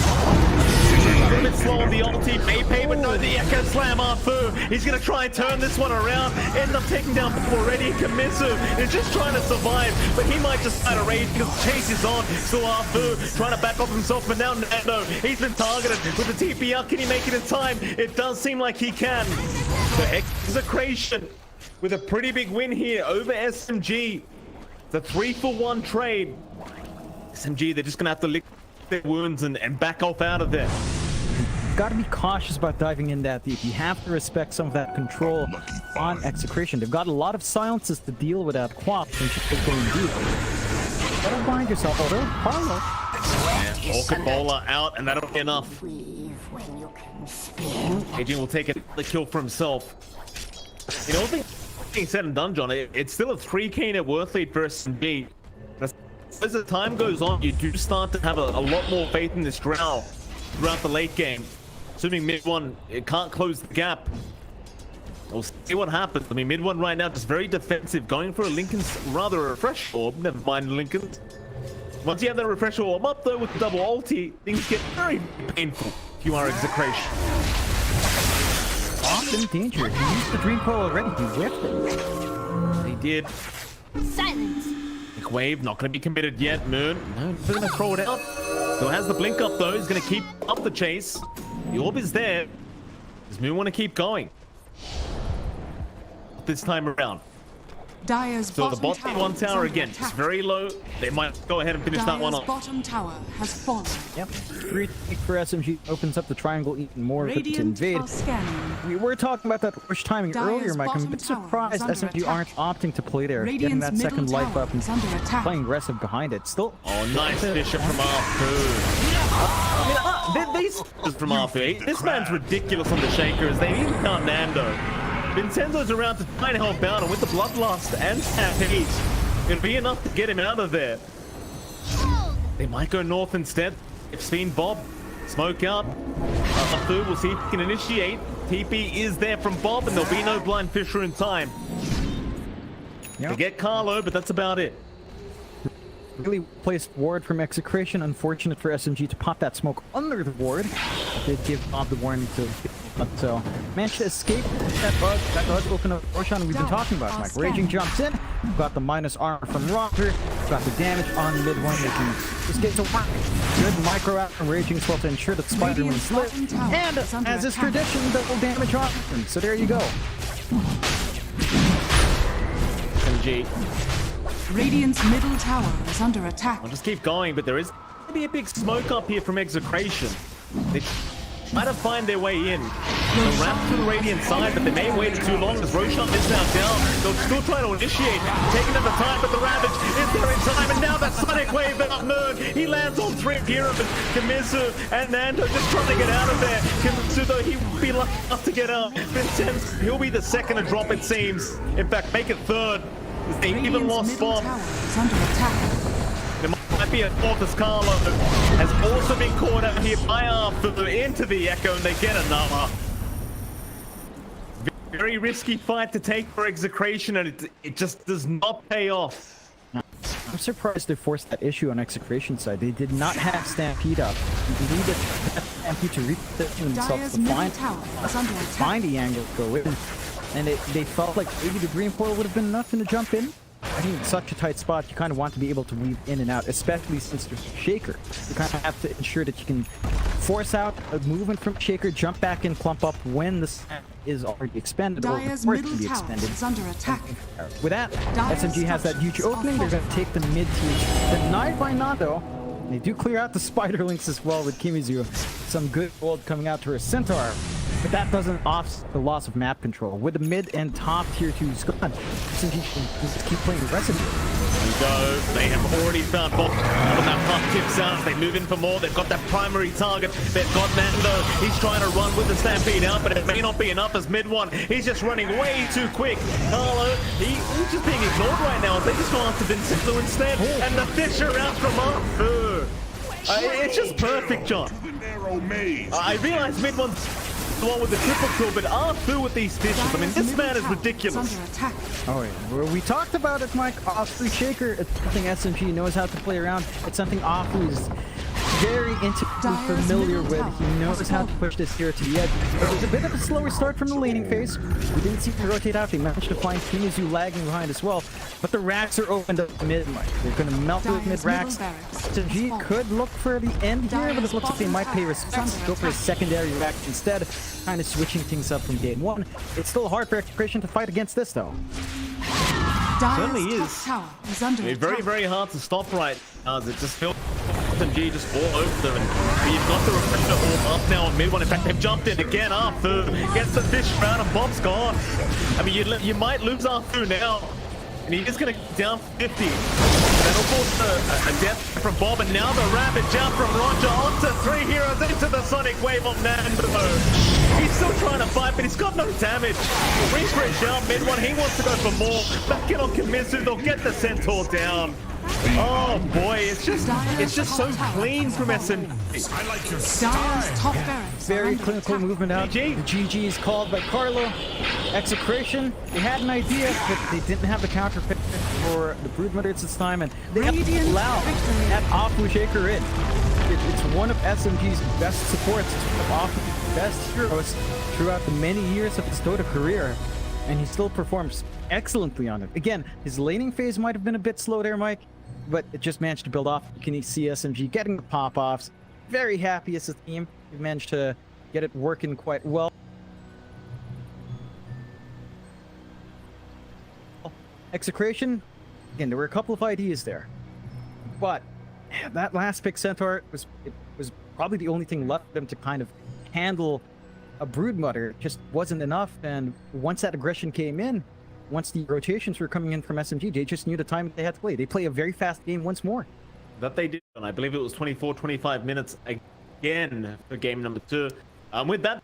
A bit slow on the ulti, Maypay, but no, the Echo Slam Arfu. He's going to try and turn this one around. End up taking down already. Kamisu is just trying to survive, but he might just start a raid because Chase is on. So Arfu trying to back off himself, but now Nando, he's been targeted with the TP out. Can he make it in time? It does seem like he can. So Execration with a pretty big win here over SMG. The 3-for-1 trade. SMG, they're just going to have to lick their wounds and back off out of there. Got to be cautious about diving in that deep. You have to respect some of that control on Execration. They've got a lot of silences to deal with that Quap when she's going deep. Don't bind yourself, although Carlo. Orchid Bowler out, and that'll be enough. Agent will take the kill for himself. You know, all things being said and done, John, it's still a 3k net worth lead for SMG. As the time goes on, you do start to have a lot more faith in this Drow throughout the late game. Assuming mid one, it can't close the gap. We'll see what happens. I mean, mid one right now just very defensive, going for a Lincoln's rather a refresh orb. Never mind Lincoln's. Once you have that refresh orb up though with the double ulti, things get very painful if you are Execration. Often danger. He used the Dream Coil already. He whipped it. He did. Silence. Wave not going to be committed yet. Moon, no, he's going to throw it out. Still has the blink up though. He's going to keep up the chase. The orb is there. Does Moon want to keep going? This time around. Dire's So the bot one tower again, it's very low. They might go ahead and finish that one off. Bottom tower has fallen. Yep. Great pick for SMG. Opens up the triangle even more to invade. We were talking about that push timing earlier, Mike. I'm a bit surprised SMG aren't opting to play there. Getting that second life up and playing aggressive behind it. Still. Oh, nice Bishop from Arfu. These from Arfu. This man's ridiculous on the Shakers. They even count Nando. Vincenzo's around to try and help out, and with the Bloodlust and Stampede, it'll be enough to get him out of there. They might go north instead. They've seen Bob smoke out. Arfu will see if he can initiate. TP is there from Bob, and there'll be no Blind Fisher in time. They get Carlo, but that's about it. Really placed ward from Execration. Unfortunate for SMG to pop that smoke under the ward. They did give Bob the warning to... So, managed to escape that bug. That does open up Roshan we've been talking about, Mike. Raging jumps in. Got the minus armor from Rocker. Got the damage on mid one. They can just get to work. Good micro out from Raging as well to ensure that Spider-Man's lit. And, as is tradition, double damage on him. So there you go. SMG. Radiant's middle tower is under attack. I'll just keep going, but there is going to be a big smoke up here from Execration. They might have find their way in. They'll ramp to the Radiant side, but they may wait too long as Roshan is now down. They'll still try to initiate, taking them the time, but the Ravage is there in time, and now that Sonic Wave out Moon, he lands on 3 pyramids. Kamisu and Nando just trying to get out of there. Kamisu, though, he will be lucky enough to get out. Vincenzo, he'll be the second to drop, it seems. In fact, make it third. They even lost Bob. There might be a fourth as Carlo has also been caught out here by Arthur into the Echo, and they get another. Very risky fight to take for Execration, and it just does not pay off. I'm surprised they forced that issue on Execration side. They did not have Stampede up. They needed Stampede to reposition themselves to find the angle to go in. And they felt like maybe the green portal would have been enough to jump in. I think in such a tight spot, you kind of want to be able to weave in and out, especially since there's a Shaker. You kind of have to ensure that you can force out a movement from Shaker, jump back and clump up when the snap is already expended or before it can be expended. Under attack. With that, SMG has that huge opening. They're going to take the mid tier. Denied by Nando. They do clear out the Spider Links as well with Kimizu. Some good gold coming out to her Centaur. But that doesn't offset the loss of map control. With the mid and top tier 2s gone, SMG can just keep playing aggressively. we go. They have already found Bob on that half tip sounds. They move in for more. They've got that primary target. They've got Nando. He's trying to run with the Stampede out, but it may not be enough as mid one. He's just running way too quick. Carlo, he's just being ignored right now. They just go after Vincento instead. And the Fisher out from Arthur. It's just perfect, John. I realize mid one's the one with the triple kill, but Arthur with these fishes. I mean, this man is ridiculous. Oh yeah, well, we talked about it, Mike. Arthur Shaker, it's something SMG knows how to play around. It's something Arthur is very intimately familiar with. He knows how to push this hero to the edge. It was a bit of a slower start from the laning phase. We didn't see him rotate out. They managed to find Kimizu lagging behind as well. But the racks are opened up mid, Mike. They're going to melt those mid racks. SMG could look for the end here, but it looks like they might pay respect. Go for a secondary rack instead. Kind of switching things up from game one. It's still hard for Execration to fight against this, though. Certainly is. Very, very hard to stop right now. It just feels SMG just all over them. And you've got the refresher all up now on mid one. In fact, they've jumped in again. Arthur gets the fish round and Bob's gone. I mean, you might lose Arthur now. And he's going to down 50. That'll force a death from Bob. And now the rapid jump from Roger onto 3 heroes into the Sonic Wave of Nando. He's still trying to fight, but he's got no damage. Refresh out mid one. He wants to go for more. Back in on Kimizu. They'll get the Centaur down. Oh boy, it's just so clean from SMG. I like your style. Very clinical movement out. The GG is called by Carlo. Execration, they had an idea, but they didn't have the counter pick for the Broodmothers this time, and they have to allow that Afu Shaker in. It's one of SMG's best supports. It's one of Afu's best heroes throughout the many years of his Dota career, and he still performs excellently on it. Again, his laning phase might have been a bit slow there, Mike, but it just managed to build off. You can see SMG getting the pop-offs. Very happy as a team. We've managed to get it working quite well. Execration, again, there were a couple of ideas there, but that last pick Centaur was probably the only thing left for them to kind of handle a Broodmother. It just wasn't enough, and once that aggression came in, once the rotations were coming in from SMG, they just knew the time they had to play. They play a very fast game once more. That they did, and I believe it was 24-25 minutes again for game number 2. With that